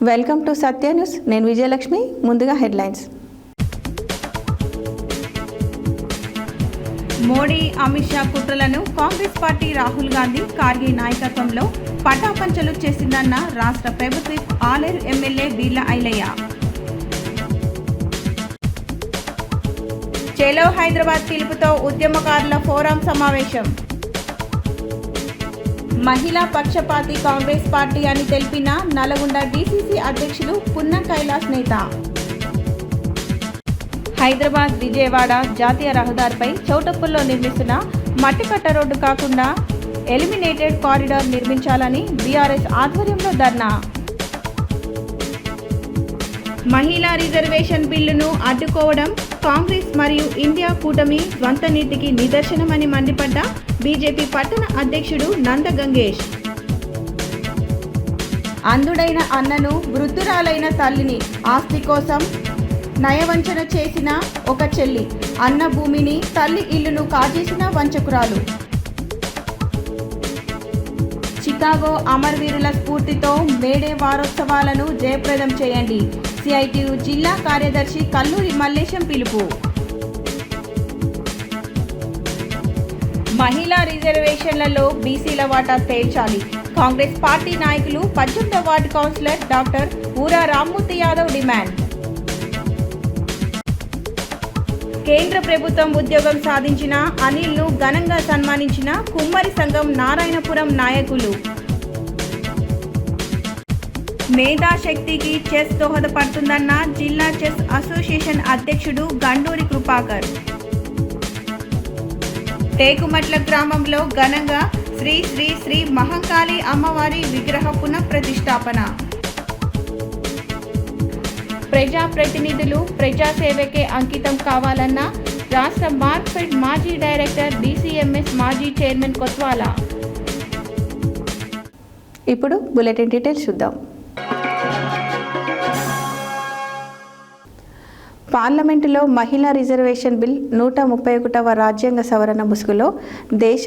Welcome to Satya news. నేను విజయలక్ష్మి. ముందుగా headlines. Modi Amit Shah కుట్రలను కాంగ్రెస్ పార్టీ రాహుల్ గాంధీ ఖార్గే నాయకత్వంలో పటాపంచలు చేసిందన్న రాష్ట్ర ప్రభుత్వ ఆలేరు ఎమ్మెల్యే బీర్ల ఐలయ్య. చేలో హైదరాబాద్ పిలుపుతో ఉద్యమకారుల ఫోరం సమావేశం. మహిళా పక్షపాతి కాంగ్రెస్ పార్టీ అని తెలిపిన నల్గొండ డీసీసీ అధ్యక్షులు పున్నం కైలాస్ నేత. హైదరాబాద్ విజయవాడ జాతీయ రహదారిపై చౌటప్పుల్లో నిర్మిస్తున్న మట్టికట్ట రోడ్డు కాకుండా ఎలిమినేటెడ్ కారిడార్ నిర్మించాలని బీఆర్ఎస్ ఆధ్వర్యంలో ధర్నా. మహిళా రిజర్వేషన్ బిల్లును అడ్డుకోవడం కాంగ్రెస్ మరియు ఇండియా కూటమి స్వంత నీతికి నిదర్శనమని మండిపడ్డ బీజేపీ పట్టణ అధ్యక్షుడు నంద గంగేష్. అంధుడైన అన్నను, వృద్ధురాలైన తల్లిని ఆస్తి కోసం నయవంచన చేసిన ఒక చెల్లి, అన్న భూమిని, తల్లి ఇల్లును కాజేసిన వంచకురాలు. చికాగో అమరవీరుల స్ఫూర్తితో మేడే వారోత్సవాలను జయప్రదం చేయండి. సిఐటియు జిల్లా కార్యదర్శి కల్లూరి మల్లేశం పిలుపు. మహిళా రిజర్వేషన్లలో బీసీల వాటా తేల్చాలి. కాంగ్రెస్ పార్టీ నాయకులు 18వ వార్డు కౌన్సిలర్ డాక్టర్ ఊరా రామ్మూర్తి యాదవ్ డిమాండ్. కేంద్ర ప్రభుత్వం ఉద్యోగం సాధించిన అనిల్ను ఘనంగా సన్మానించిన కుమ్మరి సంఘం నారాయణపురం నాయకులు. మేధాశక్తికి చెస్ దోహదపడుతుందన్న జిల్లా చెస్ అసోసియేషన్ అధ్యక్షుడు గండూరి కృపాకర్. టేకుమట్ల గ్రామంలో ఘనంగా శ్రీ శ్రీ శ్రీ మహంకాళి అమ్మవారి విగ్రహ పునఃప్రతిష్ఠాపన. ప్రజాప్రతినిధులు ప్రజాసేవకే అంకితం కావాలన్న రాష్ట్ర మార్కెట్ మాజీ డైరెక్టర్ డీసీఎంఎస్ మాజీ చైర్మన్ కొత్వాల. ఇప్పుడు బులెటిన్ డీటెయిల్స్ చూద్దాం. పార్లమెంటులో మహిళా రిజర్వేషన్ బిల్ 131వ రాజ్యాంగ సవరణ ముసుగులో దేశ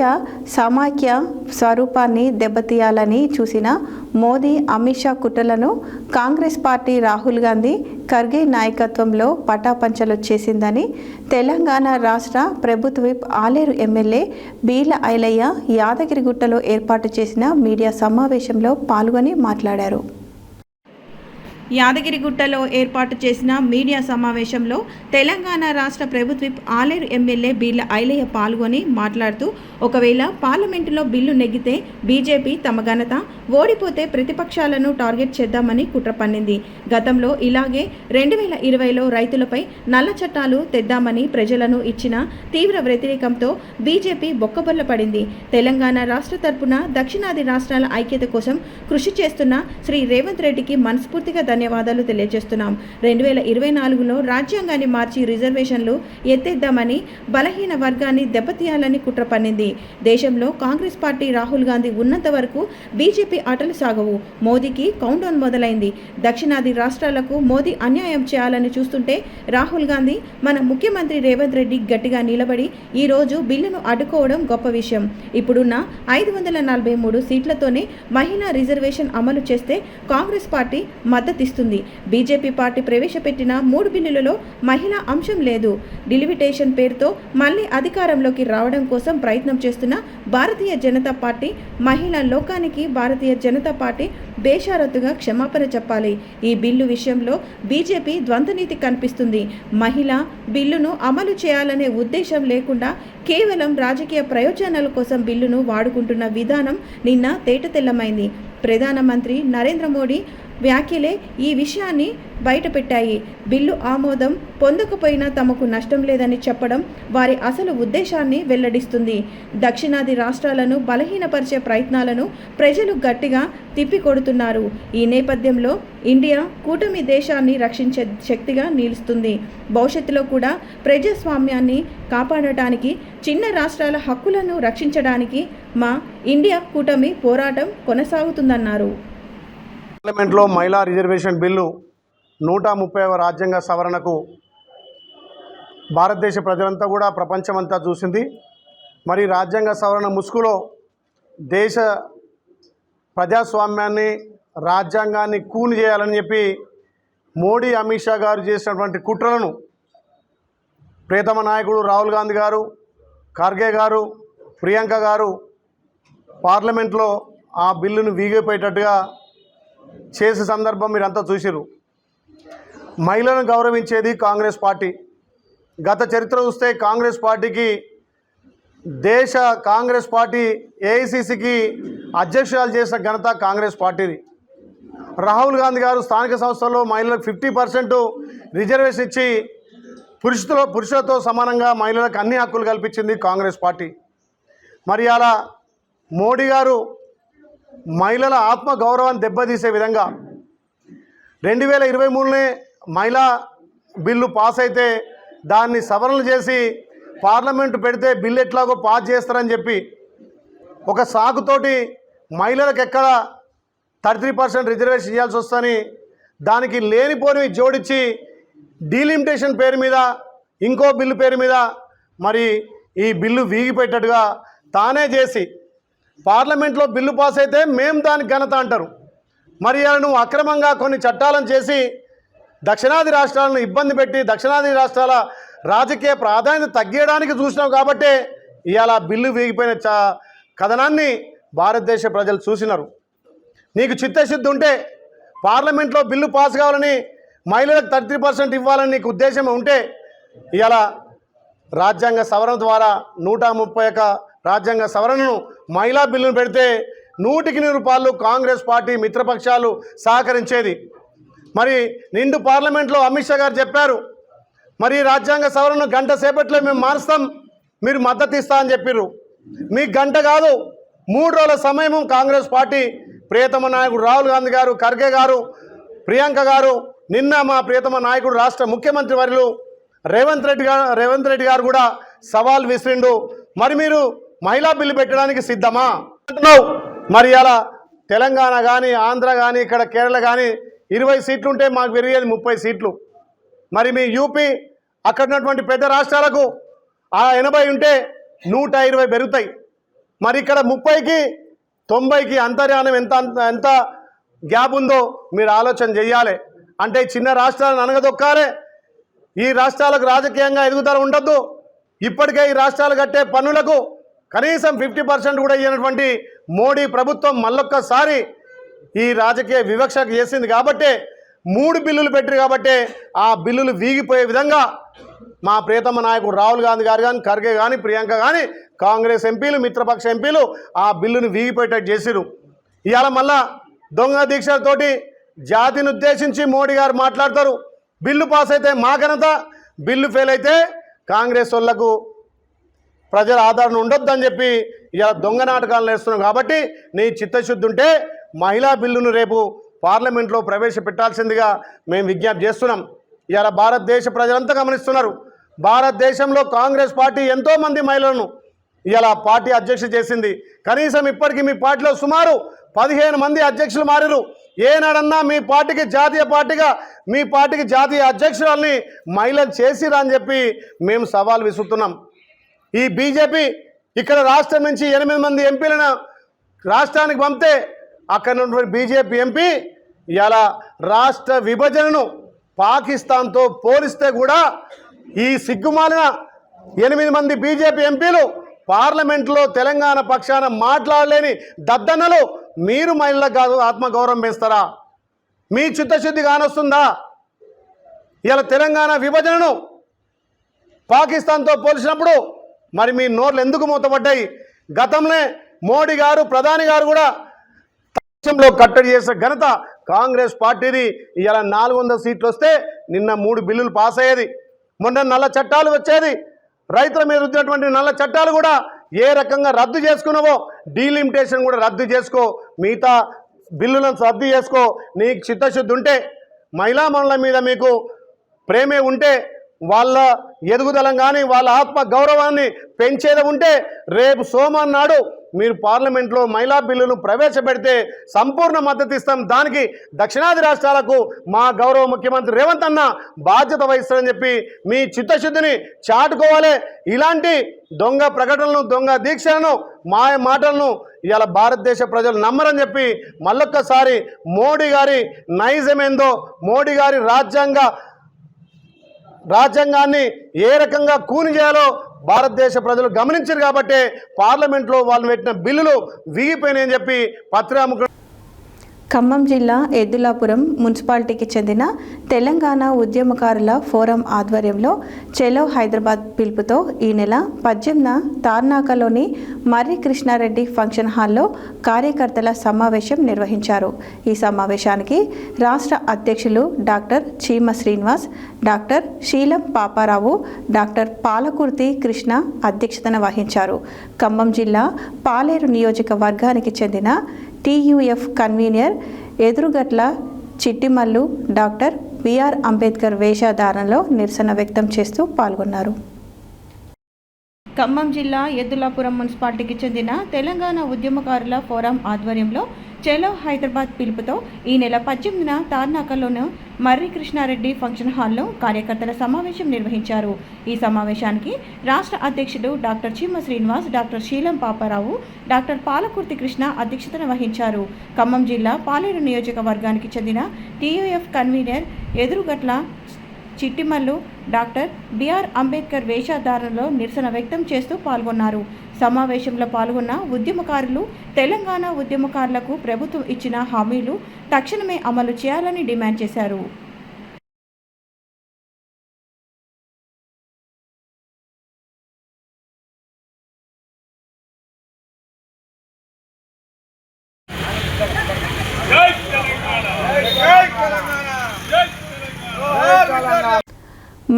సమాఖ్య స్వరూపాన్ని దెబ్బతీయాలని చూసిన మోదీ అమిత్ షా కుట్రలను కాంగ్రెస్ పార్టీ రాహుల్ గాంధీ ఖర్గే నాయకత్వంలో పటాపంచలు చేసిందని తెలంగాణ రాష్ట్ర ప్రభుత్వ విప్ ఆలేరు ఎమ్మెల్యే బీర్ల ఐలయ్య యాదగిరిగుట్టలో ఏర్పాటు చేసిన మీడియా సమావేశంలో పాల్గొని మాట్లాడారు. యాదగిరిగుట్టలో ఏర్పాటు చేసిన మీడియా సమావేశంలో తెలంగాణ రాష్ట్ర ప్రభుత్వ విప్ ఆలేరు ఎమ్మెల్యే బీర్ల ఐలయ్య పాల్గొని మాట్లాడుతూ, ఒకవేళ పార్లమెంటులో బిల్లు నెగ్గితే బీజేపీ తమ ఘనత, ఓడిపోతే ప్రతిపక్షాలను టార్గెట్ చేద్దామని కుట్ర పన్నింది. గతంలో ఇలాగే 2020లో రైతులపై నల్ల చట్టాలు తెద్దామని ప్రజలను ఇచ్చిన తీవ్ర వ్యతిరేకంతో బీజేపీ బొక్కబొల్ల పడింది. తెలంగాణ రాష్ట్ర తరపున దక్షిణాది రాష్ట్రాల ఐక్యత కోసం కృషి చేస్తున్న శ్రీ రేవంత్ రెడ్డికి మనస్ఫూర్తిగా ధన్యవాదాలు తెలియజేస్తున్నాం. 2024లో రాజ్యాంగాన్ని మార్చి రిజర్వేషన్లు ఎత్తేద్దామని, బలహీన వర్గాన్ని దెబ్బతీయాలని కుట్ర పన్నింది. దేశంలో కాంగ్రెస్ పార్టీ రాహుల్ గాంధీ ఉన్నంత వరకు బీజేపీ ఆటలు సాగవు. మోదీకి కౌంటౌన్ మొదలైంది. దక్షిణాది రాష్ట్రాలకు మోదీ అన్యాయం చేయాలని చూస్తుంటే రాహుల్ గాంధీ, మన ముఖ్యమంత్రి రేవంత్ రెడ్డి గట్టిగా నిలబడి ఈరోజు బిల్లును అడ్డుకోవడం గొప్ప విషయం. ఇప్పుడున్న 543 సీట్లతోనే మహిళా రిజర్వేషన్ అమలు చేస్తే కాంగ్రెస్ పార్టీ మద్దతిస్తుంది. బీజేపీ పార్టీ ప్రవేశపెట్టిన 3 బిల్లులలో మహిళా అంశం లేదు. డిలిమిటేషన్ పేరుతో మళ్లీ అధికారంలోకి రావడం కోసం ప్రయత్నం చేస్తున్న భారతీయ జనతా పార్టీ, మహిళా లోకానికి భారతీయ జనతా పార్టీ బేషరతుగా క్షమాపణ చెప్పాలి. ఈ బిల్లు విషయంలో బీజేపీ ద్వంద్వనీతి కనిపిస్తుంది. మహిళా బిల్లును అమలు చేయాలనే ఉద్దేశం లేకుండా కేవలం రాజకీయ ప్రయోజనాల కోసం బిల్లును వాడుకుంటున్న విధానం నిన్న తేటతెల్లమైంది. ప్రధానమంత్రి నరేంద్ర మోడీ వ్యాఖ్యలే ఈ విషయాన్ని బయటపెట్టాయి. బిల్లు ఆమోదం పొందకపోయినా తమకు నష్టం లేదని చెప్పడం వారి అసలు ఉద్దేశాన్ని వెల్లడిస్తుంది. దక్షిణాది రాష్ట్రాలను బలహీనపరిచే ప్రయత్నాలను ప్రజలు గట్టిగా తిప్పికొడుతున్నారు. ఈ నేపథ్యంలో ఇండియా కూటమి దేశాన్ని రక్షించే శక్తిగా నిలుస్తుంది. భవిష్యత్తులో కూడా ప్రజాస్వామ్యాన్ని కాపాడటానికి, చిన్న రాష్ట్రాల హక్కులను రక్షించడానికి మా ఇండియా కూటమి పోరాటం కొనసాగుతుందన్నారు. పార్లమెంట్లో మహిళా రిజర్వేషన్ బిల్లు 130వ రాజ్యాంగ సవరణకు భారతదేశ ప్రజలంతా కూడా ప్రపంచమంతా చూసింది. మరి రాజ్యాంగ సవరణ ముసుగులో దేశ ప్రజాస్వామ్యాన్ని రాజ్యాంగాన్ని కూని చేయాలని చెప్పి మోడీ అమిత్ షా గారు చేసినటువంటి కుట్రలను ప్రియతమ నాయకుడు రాహుల్ గాంధీ గారు, ఖర్గే గారు, ప్రియాంక గారు పార్లమెంట్లో ఆ బిల్లును వీగిపోయేటట్టుగా చేసే సందర్భం మీరంతా చూసిరు. మహిళలను గౌరవించేది కాంగ్రెస్ పార్టీ. గత చరిత్ర చూస్తే కాంగ్రెస్ పార్టీకి కాంగ్రెస్ పార్టీ ఏఐసిసికి అధ్యక్షురాలు చేసిన ఘనత కాంగ్రెస్ పార్టీది. రాహుల్ గాంధీ గారు స్థానిక సంస్థల్లో మహిళలకు 50% రిజర్వేషన్ ఇచ్చి పురుషులతో సమానంగా మహిళలకు అన్ని హక్కులు కల్పించింది కాంగ్రెస్ పార్టీ. మరి అలా మోడీ గారు మహిళల ఆత్మ గౌరవాన్ని దెబ్బతీసే విధంగా 2023లోనే మహిళా బిల్లు పాస్ అయితే దాన్ని సవరణలు చేసి పార్లమెంటు పెడితే బిల్లు ఎట్లాగో పాస్ చేస్తారని చెప్పి ఒక సాకుతోటి మహిళలకు ఎక్కడ 33% రిజర్వేషన్ ఇవ్వాల్సి వస్తుందని దానికి లేనిపోనివి జోడించి డీలిమిటేషన్ పేరు మీద ఇంకో బిల్లు పేరు మీద మరి ఈ బిల్లు వీగిపోయేటట్టుగా తానే చేసి పార్లమెంట్లో బిల్లు పాస్ అయితే మేము దానికి ఘనత అంటారు. మరి అలా నువ్వు అక్రమంగా కొన్ని చట్టాలను చేసి దక్షిణాది రాష్ట్రాలను ఇబ్బంది పెట్టి దక్షిణాది రాష్ట్రాల రాజకీయ ప్రాధాన్యత తగ్గించడానికి చూసినావు కాబట్టే ఇవాళ బిల్లు వీగిపోయిన కథనాన్ని భారతదేశ ప్రజలు చూసినారు. నీకు చిత్తశుద్ధి ఉంటే పార్లమెంట్లో బిల్లు పాస్ కావాలని మహిళలకు 33% ఇవ్వాలని నీకు ఉద్దేశం ఉంటే ఇవాళ రాజ్యాంగ సవరణ ద్వారా 131 రాజ్యాంగ సవరణను మహిళా బిల్లును పెడితే 100% కాంగ్రెస్ పార్టీ మిత్రపక్షాలు సహకరించేది. మరి నిండు పార్లమెంట్లో అమిత్ షా గారు చెప్పారు, మరి రాజ్యాంగ సవరణను గంట సేపట్లో మేము మారుస్తాం, మీరు మద్దతు ఇస్తా అని చెప్పారు. మీకు గంట కాదు 3 రోజుల సమయం కాంగ్రెస్ పార్టీ ప్రియతమ నాయకుడు రాహుల్ గాంధీ గారు, ఖర్గే గారు, ప్రియాంక గారు, నిన్న మా ప్రియతమ నాయకుడు రాష్ట్ర ముఖ్యమంత్రి వర్యులు రేవంత్ రెడ్డి గారు కూడా సవాల్ విసిరిండు. మరి మీరు మహిళా బిల్లు పెట్టడానికి సిద్ధమా అంటున్నావు. మరి అలా తెలంగాణ కానీ ఆంధ్ర కానీ ఇక్కడ కేరళ కానీ 20 సీట్లు ఉంటే మాకు పెరిగేది 30 సీట్లు. మరి మీ యూపీ అక్కడ ఉన్నటువంటి పెద్ద రాష్ట్రాలకు ఆ 80 ఉంటే 120 పెరుగుతాయి. మరి ఇక్కడ 30కి 90కి అంతర్యానం ఎంత గ్యాప్ ఉందో మీరు ఆలోచన చేయాలి. అంటే చిన్న రాష్ట్రాలను అనగదొక్కాలి, ఈ రాష్ట్రాలకు రాజకీయంగా ఎదుగుదల ఉండద్దు. ఇప్పటికే ఈ రాష్ట్రాలు కట్టే పన్నులకు కనీసం 50% కూడా ఇవ్వనటువంటి మోడీ ప్రభుత్వం మళ్ళొక్కసారి ఈ రాజకీయ వివక్షకు చేసింది కాబట్టే 3 బిల్లులు పెట్టారు. కాబట్టే ఆ బిల్లులు వీగిపోయే విధంగా మా ప్రియతమ నాయకుడు రాహుల్ గాంధీ గారు కానీ, ఖర్గే కానీ, ప్రియాంక కానీ, కాంగ్రెస్ ఎంపీలు, మిత్రపక్ష ఎంపీలు ఆ బిల్లును వీగిపోయేటట్టు చేసిరు. ఇవాళ మళ్ళా దొంగ దీక్షలతోటి జాతిని ఉద్దేశించి మోడీ గారు మాట్లాడతారు. బిల్లు పాస్ అయితే మా ఘనత, బిల్లు ఫెయిల్ అయితే కాంగ్రెస్ వాళ్ళకు ప్రజల ఆదరణ ఉండొద్దని చెప్పి ఇలా దొంగ నాటకాలు వేస్తున్నాం. కాబట్టి నీ చిత్తశుద్ధి ఉంటే మహిళా బిల్లును రేపు పార్లమెంట్లో ప్రవేశపెట్టాల్సిందిగా మేము విజ్ఞప్తి చేస్తున్నాం. ఇలా భారతదేశ ప్రజలంతా గమనిస్తున్నారు. భారతదేశంలో కాంగ్రెస్ పార్టీ ఎంతోమంది మహిళలను ఇలా పార్టీ అధ్యక్ష చేసింది. కనీసం ఇప్పటికీ మీ పార్టీలో సుమారు 15 మంది అధ్యక్షులు మారారు. ఏనాడన్నా మీ పార్టీకి జాతీయ అధ్యక్షురాల్ని మహిళలు చేసిరా అని చెప్పి మేము సవాల్ విసురుతున్నాం. ఈ బీజేపీ ఇక్కడ రాష్ట్రం నుంచి 8 మంది ఎంపీలను రాష్ట్రానికి పంపితే అక్కడ ఉన్నటువంటి బీజేపీ ఎంపీ ఇలా రాష్ట్ర విభజనను పాకిస్తాన్తో పోలిస్తే కూడా ఈ సిగ్గుమాలిన 8 మంది బీజేపీ ఎంపీలు పార్లమెంట్లో తెలంగాణ పక్షాన మాట్లాడలేని దద్దన్నలు మీరు మహిళలకు కాదు ఆత్మగౌరవం పెంచుతారా? మీ చిత్తశుద్ధి కానొస్తుందా? ఇలా తెలంగాణ విభజనను పాకిస్తాన్తో పోల్చినప్పుడు మరి మీ నోర్లు ఎందుకు మూతపడ్డాయి? గతంలో మోడీ గారు, ప్రధాని గారు కూడా దేశంలో కట్టడి చేసే ఘనత కాంగ్రెస్ పార్టీది. ఇలా 400 సీట్లు వస్తే నిన్న 3 బిల్లులు పాస్ అయ్యేది. మొన్న నల్ల చట్టాలు వచ్చేది. రైతుల మీద రుద్దినటువంటి నల్ల చట్టాలు కూడా ఏ రకంగా రద్దు చేసుకున్నావో డీలిమిటేషన్ కూడా రద్దు చేసుకో, మిగతా బిల్లులను రద్దు చేసుకో. నీకు చిత్తశుద్ధి ఉంటే, మహిళా మనుల మీద మీకు ప్రేమే ఉంటే, వాళ్ళ ఎదుగుదలం కానీ వాళ్ళ ఆత్మ గౌరవాన్ని పెంచేది ఉంటే రేపు సోమవారం నాడు మీరు పార్లమెంట్లో మహిళా బిల్లును ప్రవేశపెడితే సంపూర్ణ మద్దతు ఇస్తాం. దానికి దక్షిణాది రాష్ట్రాలకు మా గౌరవ ముఖ్యమంత్రి రేవంత్ అన్న బాధ్యత వహిస్తారని చెప్పి మీ చిత్తశుద్ధిని చాటుకోవాలి. ఇలాంటి దొంగ ప్రకటనలను, దొంగ దీక్షలను, మాయ మాటలను ఇవాళ భారతదేశ ప్రజలు నమ్మరని చెప్పి మళ్ళొక్కసారి మోడీ గారి నైజమేందో, మోడీ గారి రాజ్యాంగాన్ని ఏ రకంగా కూని చేయాలో భారతదేశ ప్రజలు గమనించారు కాబట్టి పార్లమెంట్లో వాళ్ళు పెట్టిన బిల్లులు వీగిపోయినాయని చెప్పి పత్రికా ఖమ్మం జిల్లా ఎద్దులాపురం మున్సిపాలిటీకి చెందిన తెలంగాణ ఉద్యమకారుల ఫోరం ఆధ్వర్యంలో చెలో హైదరాబాద్ పిలుపుతో ఈ నెల 18న తార్నాకలోని మర్రి కృష్ణారెడ్డి ఫంక్షన్ హాల్లో కార్యకర్తల సమావేశం నిర్వహించారు. ఈ సమావేశానికి రాష్ట్ర అధ్యక్షులు doctor Cheema Srinivas, doctor Seelam Paparao, doctor Palakurthi Krishna అధ్యక్షతన వహించారు. ఖమ్మం జిల్లా పాలేరు నియోజకవర్గానికి చెందిన TUF convener Edurugatla Chittimallu doctor BR Ambedkar వేషధారణలో నిరసన వ్యక్తం చేస్తూ పాల్గొన్నారు. ఖమ్మం జిల్లా ఎద్దులాపురం మున్సిపాలిటీకి చెందిన తెలంగాణ ఉద్యమకారుల ఫోరం ఆధ్వర్యంలో చెలో హైదరాబాద్ పిలుపుతో ఈ నెల 18న తార్నాకలోని మర్రి కృష్ణారెడ్డి ఫంక్షన్ హాల్లో కార్యకర్తల సమావేశం నిర్వహించారు. ఈ సమావేశానికి రాష్ట్ర అధ్యక్షుడు doctor Cheema Srinivas, doctor Seelam Paparao, doctor Palakurthi Krishna అధ్యక్షతన వహించారు. ఖమ్మం జిల్లా పాలేరు నియోజకవర్గానికి చెందిన TUF convener Edurugatla Chittimallu doctor BR Ambedkar వేషధారణలో నిరసన వ్యక్తం చేస్తూ పాల్గొన్నారు. సమావేశంలో పాల్గొన్న ఉద్యమకారులు తెలంగాణ ఉద్యమకారులకు ప్రభుత్వం ఇచ్చిన హామీలు తక్షణమే అమలు చేయాలని డిమాండ్ చేశారు.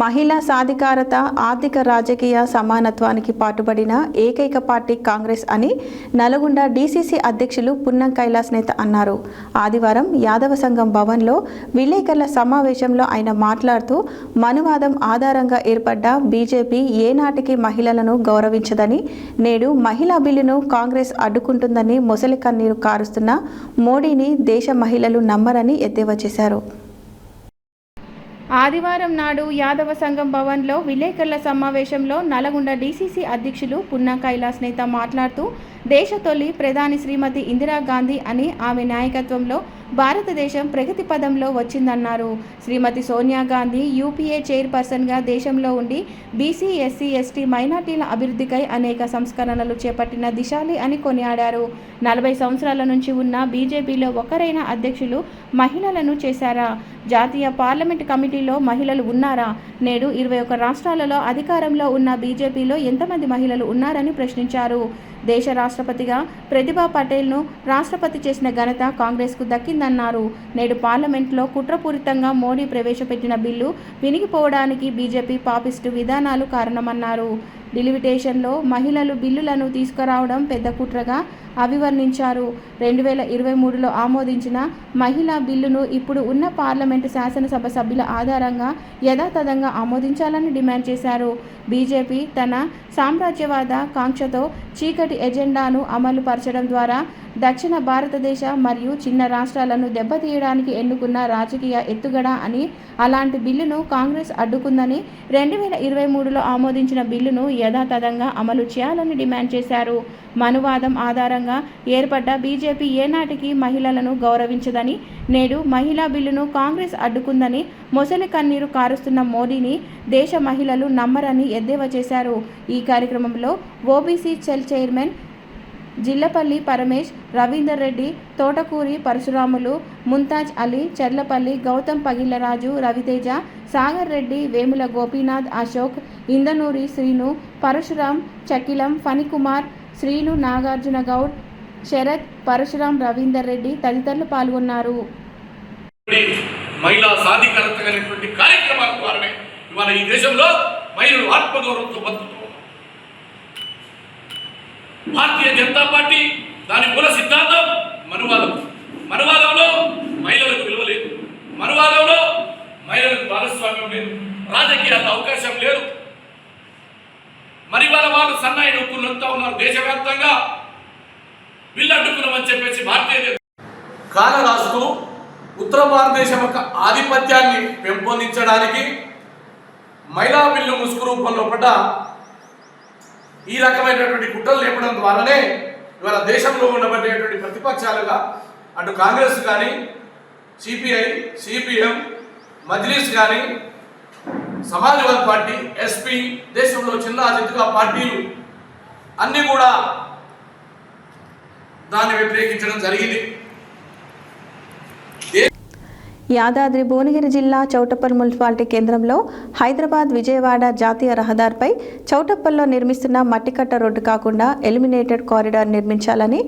మహిళా సాధికారత, ఆర్థిక రాజకీయ సమానత్వానికి పాటుపడిన ఏకైక పార్టీ కాంగ్రెస్ అని నల్గొండ డీసీసీ అధ్యక్షులు పున్నం కైలాస్ నేత అన్నారు. ఆదివారం యాదవ సంఘం భవన్లో విలేకరుల సమావేశంలో ఆయన మాట్లాడుతూ మనువాదం ఆధారంగా ఏర్పడ్డ బీజేపీ ఏనాటికి మహిళలను గౌరవించదని, నేడు మహిళా బిల్లును కాంగ్రెస్ అడ్డుకుంటుందని మొసలి కన్నీరు కారుస్తున్న మోడీని దేశ మహిళలు నమ్మరని ఎద్దేవా చేశారు. ఆదివారం నాడు యాదవ సంఘం భవన్లో విలేకరుల సమావేశంలో నల్గొండ డీసీసీ అధ్యక్షులు పున్నం కైలాస్ నేత మాట్లాడుతూ దేశ తొలి ప్రధాని శ్రీమతి ఇందిరాగాంధీ అని ఆమె నాయకత్వంలో భారతదేశం ప్రగతి పదంలో వచ్చిందన్నారు. శ్రీమతి సోనియా గాంధీ యూపీఏ చైర్పర్సన్గా దేశంలో ఉండి బీసీ, ఎస్సీ, ఎస్టీ, మైనార్టీల అభివృద్ధికై అనేక సంస్కరణలు చేపట్టిన దిశాలి అని కొనియాడారు. 40 సంవత్సరాల నుంచి ఉన్న బీజేపీలో ఒకరైన అధ్యక్షులు మహిళలను చేశారా? జాతీయ పార్లమెంట్ కమిటీలో మహిళలు ఉన్నారా? నేడు 21 రాష్ట్రాలలో అధికారంలో ఉన్న బీజేపీలో ఎంతమంది మహిళలు ఉన్నారని ప్రశ్నించారు. దేశ రాష్ట్రపతిగా ప్రతిభా పటేల్ను రాష్ట్రపతి చేసిన ఘనత కాంగ్రెస్కు దక్కిందన్నారు. నేడు పార్లమెంట్లో కుట్రపూరితంగా మోడీ ప్రవేశపెట్టిన బిల్లు వినిగిపోవడానికి బీజేపీ పాపిస్టు విధానాలు కారణమన్నారు. డిలిమిటేషన్లో మహిళలు బిల్లులను తీసుకురావడం పెద్ద కుట్రగా అభివర్ణించారు. 2023లో ఆమోదించిన మహిళా బిల్లును ఇప్పుడు ఉన్న పార్లమెంటు శాసనసభ సభ్యుల ఆధారంగా యథాతథంగా ఆమోదించాలని డిమాండ్ చేశారు. బీజేపీ తన సామ్రాజ్యవాద కాంక్షతో చీకటి ఎజెండాను అమలు పరచడం ద్వారా దక్షిణ భారతదేశ మరియు చిన్న రాష్ట్రాలను దెబ్బతీయడానికి ఎన్నుకున్న రాజకీయ ఎత్తుగడ అని, అలాంటి బిల్లును కాంగ్రెస్ అడ్డుకుందని, 2023లో ఆమోదించిన బిల్లును యథాతథంగా అమలు చేయాలని డిమాండ్ చేశారు. మనువాదం ఆధారంగా ఏర్పడ్డ బీజేపీ ఏనాటికి మహిళలను గౌరవించదని, నేడు మహిళా బిల్లును కాంగ్రెస్ అడ్డుకుందని మొసలి కన్నీరు కారుస్తున్న మోడీని దేశ మహిళలు నమ్మరని ఎద్దేవా చేశారు. ఈ కార్యక్రమంలో OBC cell chairman Jillapalli Paramesh, Ravinder Reddy, Thotakuri Parasuramulu, Mumtaz Ali, Charlapalli Gautam, Pagillaraju, Raviteja, Sagar Reddy, Vemula Gopinath, Ashok, Indanuri Srinu, Parasuram, Chakilam, Phanikumar, Srinu, Nagarjuna Goud, Sarath, Parasuram, Ravinder Reddy తదితరులు పాల్గొన్నారు. మహిళా సాధికారత అనేటువంటి కార్యక్రమాల ద్వారానే ఇవాళ ఈ దేశంలో మహిళలు ఆత్మగౌరవంతో బతుకుతున్నారు. భారతీయ జనతా పార్టీ దాని మూల సిద్ధాంతం మనువాదం. మనువాదంలో మహిళలకు విలువ లేదు, మనువాదంలో మహిళలకు భాగస్వామ్యం లేదు, రాజకీయాల్లో అవకాశం లేదు. మరి వాళ్ళు సన్నాయి నొక్కులంతా ఉన్నారు. దేశవ్యాప్తంగా బిల్లు అడ్డుకున్నామని చెప్పేసి భారతీయ కాల రాస్తూ ఉత్తర భారతదేశం యొక్క ఆధిపత్యాన్ని పెంపొందించడానికి మహిళా బిల్లు ముసుగు రూపంలో పడ్డ ఈ రకమైనటువంటి కుట్రలు లేపడం ద్వారానే ఇవాళ దేశంలో ఉండబడేటువంటి ప్రతిపక్షాలుగా అటు కాంగ్రెస్ కానీ, సిపిఐ, సిపిఎం, మజ్లిస్ కానీ, సమాజ్వాదీ పార్టీ, ఎస్పీ, దేశంలో చిన్న అతిథిగా పార్టీలు అన్నీ కూడా దాన్ని వ్యతిరేకించడం జరిగింది. యాదాద్రి భువనగిరి జిల్లా చౌటప్పల్ మున్సిపాలిటీ కేంద్రంలో హైదరాబాద్ విజయవాడ జాతీయ రహదారిపై చౌటప్పల్లో నిర్మిస్తున్న మట్టికట్ట రోడ్డు కాకుండా ఎలిమినేటెడ్ కారిడార్ నిర్మించాలని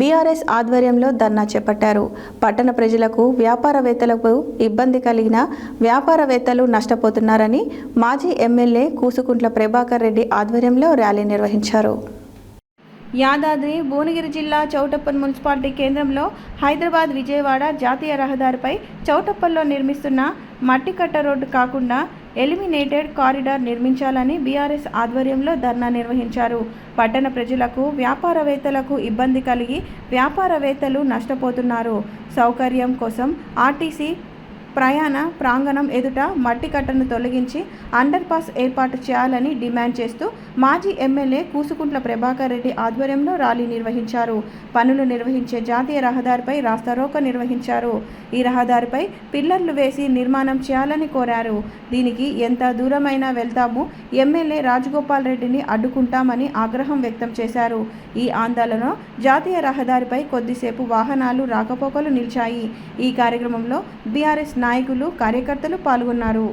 బీఆర్ఎస్ ఆధ్వర్యంలో ధర్నా చేపట్టారు. పట్టణ ప్రజలకు, వ్యాపారవేత్తలకు ఇబ్బంది కలిగిన వ్యాపారవేత్తలు నష్టపోతున్నారని మాజీ ఎమ్మెల్యే కూసుకుంట్ల ప్రభాకర్ రెడ్డి ఆధ్వర్యంలో ర్యాలీ నిర్వహించారు. యాదాద్రి భువనగిరి జిల్లా చౌటప్పల్ మున్సిపాలిటీ కేంద్రంలో హైదరాబాద్ విజయవాడ జాతీయ రహదారిపై చౌటప్పల్లో నిర్మిస్తున్న మట్టికట్ట రోడ్డు కాకుండా ఎలిమినేటెడ్ కారిడార్ నిర్మించాలని బీఆర్ఎస్ ఆధ్వర్యంలో ధర్నా నిర్వహించారు. పట్టణ ప్రజలకు, వ్యాపారవేత్తలకు ఇబ్బంది కలిగి వ్యాపారవేత్తలు నష్టపోతున్నారు. సౌకర్యం కోసం ఆర్టీసీ ప్రయాణ ప్రాంగణం ఎదుట మట్టి కట్టను తొలగించి అండర్ పాస్ ఏర్పాటు చేయాలని డిమాండ్ చేస్తూ మాజీ ఎమ్మెల్యే కూసుకుంట్ల ప్రభాకర్ రెడ్డి ఆధ్వర్యంలో ర్యాలీ నిర్వహించారు. పనులు నిర్వహించే జాతీయ రహదారిపై రాస్తారోకో నిర్వహించారు. ఈ రహదారిపై పిల్లర్లు వేసి నిర్మాణం చేయాలని కోరారు. దీనికి ఎంత దూరమైనా వెళ్తాము, ఎమ్మెల్యే రాజగోపాల్ రెడ్డిని అడ్డుకుంటామని ఆగ్రహం వ్యక్తం చేశారు. ఈ ఆందోళన జాతీయ రహదారిపై కొద్దిసేపు వాహనాలు రాకపోకలు నిలిచాయి. ఈ కార్యక్రమంలో బీఆర్ఎస్ నాయకులు, కార్యకర్తలు పాల్గొన్నారు.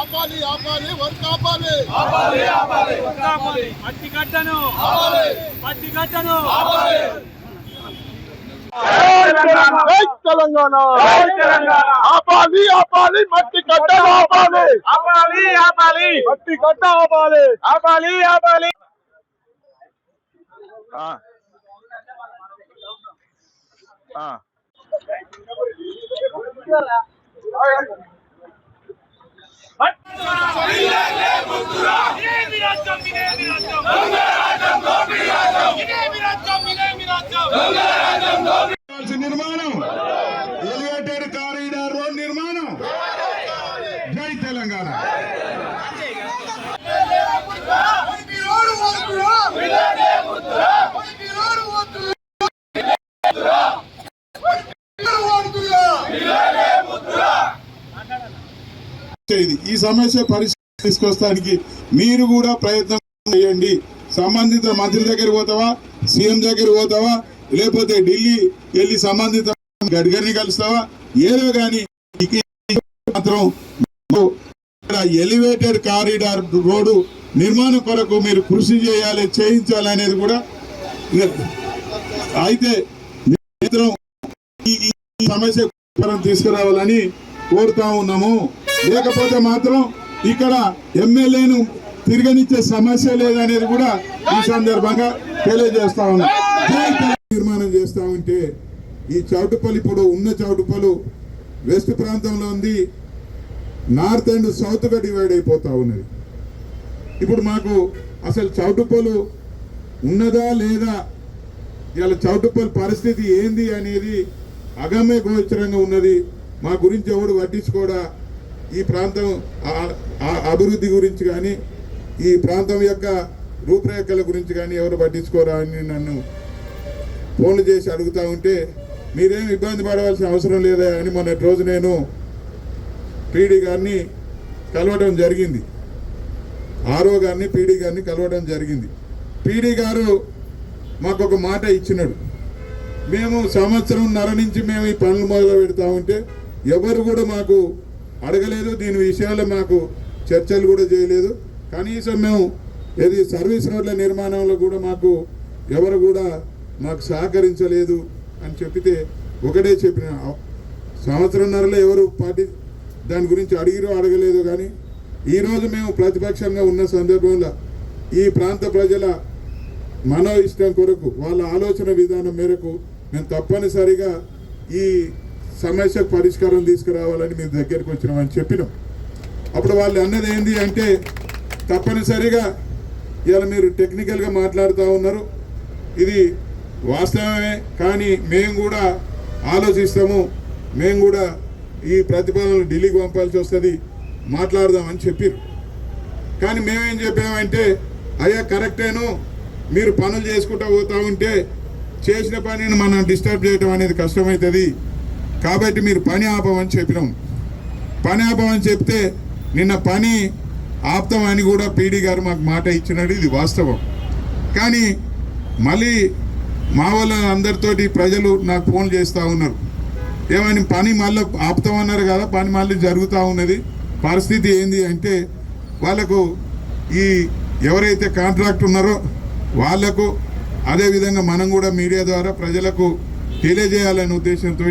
ఆపాలి ఆపాలి వర్క్ ఆపాలి ఆపాలి ఆపాలి వర్క్ ఆపాలి మట్టి కట్టను ఆపాలి మట్టి కట్టను ఆపాలి తెలంగాణ ఆపాలి ఆపాలి మట్టి కట్టను ఆపాలి ఆపాలి ఆపాలి మట్టి కట్ట ఆపాలి ఆపాలి ఆపాలి నిర్మాణం, ఎలివేటెడ్ కారిడార్ రోడ్ నిర్మాణం. జై తెలంగాణ. ఈ సమస్య పరిష్కారం తీసుకొస్తానికి మీరు కూడా ప్రయత్నం చేయండి. సంబంధిత మంత్రి దగ్గర పోతావా, సీఎం దగ్గర పోతావా, లేకపోతే ఢిల్లీ వెళ్ళి సంబంధిత గడ్కరీని కలుస్తావా, ఏదో కానీ మాత్రం ఎలివేటెడ్ కారిడార్ రోడ్డు నిర్మాణం కొరకు మీరు కృషి చేయాలి, చేయించాలనేది కూడా అయితే ఈ సమస్య తీసుకురావాలని కోరుతా ఉన్నాము. లేకపోతే మాత్రం ఇక్కడ ఎమ్మెల్యేను తిరగనిచ్చే సమస్య లేదనేది కూడా ఈ సందర్భంగా తెలియజేస్తా ఉన్నా. నిర్మాణం చేస్తా ఉంటే ఈ చౌటుపల్లి, ఇప్పుడు ఉన్న చౌటుపల్లి వెస్ట్ ప్రాంతంలో ఉంది, నార్త్ అండ్ సౌత్గా డివైడ్ అయిపోతా ఉన్నది. ఇప్పుడు మాకు అసలు చౌటుపల్లి ఉన్నదా లేదా, ఇలా చౌటుపల్లి పరిస్థితి ఏంది అనేది అగమ్య గోచరంగా ఉన్నది. మా గురించి ఎవరు పట్టించుకోడా, ఈ ప్రాంతం అభివృద్ధి గురించి కానీ ఈ ప్రాంతం యొక్క రూపురేఖల గురించి కానీ ఎవరు పట్టించుకోరా అని నన్ను ఫోన్లు చేసి అడుగుతూ ఉంటే మీరేం ఇబ్బంది పడవలసిన అవసరం లేదా అని మొన్నటి రోజు నేను పీడీ గారిని కలవడం జరిగింది, ఆర్ఓ గారిని, పీడీ గారిని కలవడం జరిగింది. పీడీ గారు మాకు ఒక మాట ఇచ్చినాడు, మేము సంవత్సరంన్నర నుంచి మేము ఈ పనులు మొదలు పెడతా ఉంటే ఎవరు కూడా మాకు అడగలేదు, దీని విషయాల్లో మాకు చర్చలు కూడా చేయలేదు, కనీసం మేము ఏది సర్వీస్ రోడ్ల నిర్మాణంలో కూడా మాకు ఎవరు కూడా మాకు సహకరించలేదు అని చెప్పితే ఒకటే చెప్పిన, సంవత్సరంన్నరలో ఎవరు పార్టీ దాని గురించి అడిగిరో అడగలేదు. కానీ ఈరోజు మేము ప్రతిపక్షంగా ఉన్న సందర్భంలో ఈ ప్రాంత ప్రజల మనో ఇష్టం కొరకు, వాళ్ళ ఆలోచన విధానం మేరకు మేము తప్పనిసరిగా ఈ సమస్యకు పరిష్కారం తీసుకురావాలని మీ దగ్గరికి వచ్చినామని చెప్పినాం. అప్పుడు వాళ్ళు అన్నది ఏంటి అంటే, తప్పనిసరిగా ఇలా మీరు టెక్నికల్గా మాట్లాడుతూ ఉన్నారు, ఇది వాస్తవమే, కానీ మేము కూడా ఆలోచిస్తాము, మేము కూడా ఈ ప్రతిపాదనలు ఢిల్లీకి పంపాల్సి వస్తుంది, మాట్లాడదామని చెప్పారు. కానీ మేమేం చెప్పామంటే, అయ్యా కరెక్టేను, మీరు పనులు చేసుకుంటూ పోతా ఉంటే చేసిన పనిని మనం డిస్టర్బ్ చేయడం అనేది కష్టమవుతుంది, కాబట్టి మీరు పని ఆపమని చెప్పినాం. పని ఆపమని చెప్తే నిన్న పని ఆపుతామని కూడా పీడీ గారు మాకు మాట ఇచ్చినాడు, ఇది వాస్తవం. కానీ మళ్ళీ మా వాళ్ళ అందరితోటి ప్రజలు నాకు ఫోన్ చేస్తూ ఉన్నారు, ఏమని పని మళ్ళీ ఆపుతామన్నారు కదా, పని మళ్ళీ జరుగుతూ ఉన్నది, పరిస్థితి ఏంది అంటే వాళ్ళకు ఈ ఎవరైతే కాంట్రాక్ట్ ఉన్నారో వాళ్లకు, అదేవిధంగా మనం కూడా మీడియా ద్వారా ప్రజలకు తెలియజేయాలనే ఉద్దేశంతో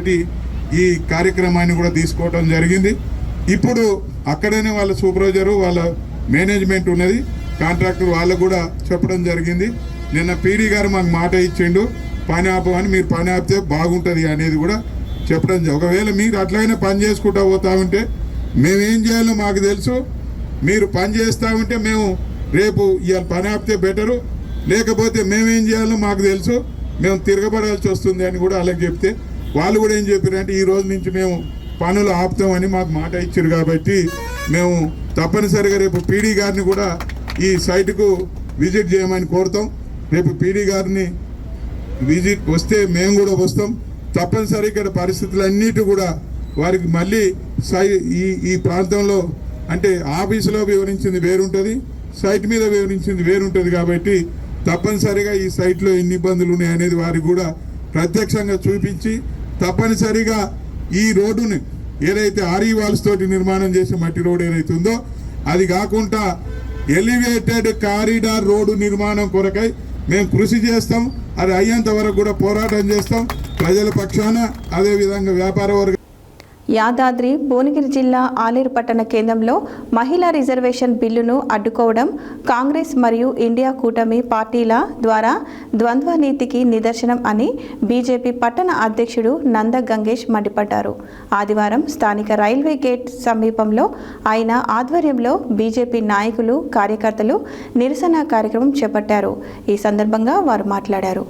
ఈ కార్యక్రమాన్ని కూడా తీసుకోవడం జరిగింది. ఇప్పుడు అక్కడనే వాళ్ళ సూపర్వైజరు, వాళ్ళ మేనేజ్మెంట్ ఉన్నది, కాంట్రాక్టర్ వాళ్ళకు కూడా చెప్పడం జరిగింది. నిన్న పీడీ గారు మాకు మాట ఇచ్చిండు, పని ఆపమని, మీరు పని ఆపితే బాగుంటుంది అనేది కూడా చెప్పడం. ఒకవేళ మీరు అట్లయినా పని చేసుకుంటూ పోతా ఉంటే మేమేం చేయాలో మాకు తెలుసు, మీరు పని చేస్తూ ఉంటే మేము రేపు ఇవాళ పని ఆపితే బెటరు, లేకపోతే మేమేం చేయాలో మాకు తెలుసు, మేము తిరగబడాల్సి వస్తుంది అని కూడా అలాగే చెప్తే వాళ్ళు కూడా ఏం చెప్పారంటే ఈ రోజు నుంచి మేము పనులు ఆపుతామని మాకు మాట ఇచ్చారు. కాబట్టి మేము తప్పనిసరిగా రేపు పీడీ గారిని కూడా ఈ సైట్కు విజిట్ చేయమని కోరుతాం. రేపు పీడీ గారిని విజిట్ వస్తే మేము కూడా వస్తాం. తప్పనిసరి ఇక్కడ పరిస్థితులన్నిటి కూడా వారికి మళ్ళీ ఈ ప్రాంతంలో అంటే ఆఫీసులో వివరించింది వేరుంటుంది, సైట్ మీద వివరించింది వేరుంటుంది. కాబట్టి తప్పనిసరిగా ఈ సైట్లో ఎన్ని ఇబ్బందులు ఉన్నాయి అనేది వారికి కూడా ప్రత్యక్షంగా చూపించి తప్పనిసరిగా ఈ రోడ్డుని ఏదైతే ఆర్ఈ వాల్స్ తోటి నిర్మాణం చేసే మట్టి రోడ్ ఏదైతే ఉందో అది కాకుండా ఎలివేటెడ్ కారిడార్ రోడ్డు నిర్మాణం కొరకై మేము కృషి చేస్తాం. అది అయ్యేంత వరకు కూడా పోరాటం చేస్తాం ప్రజల పక్షాన. అదేవిధంగా వ్యాపార వర్గ యాదాద్రి భువనగిరి జిల్లా ఆలేరు పట్టణ కేంద్రంలో మహిళా రిజర్వేషన్ బిల్లును అడ్డుకోవడం కాంగ్రెస్ మరియు ఇండియా కూటమి పార్టీల ద్వారా ద్వంద్వ నీతికి నిదర్శనం అని బీజేపీ పట్టణ అధ్యక్షుడు నంద గంగేష్ మండిపడ్డారు. ఆదివారం స్థానిక రైల్వే గేట్ సమీపంలో ఆయన ఆధ్వర్యంలో బీజేపీ నాయకులు, కార్యకర్తలు నిరసన కార్యక్రమం చేపట్టారు. ఈ సందర్భంగా వారు మాట్లాడారు.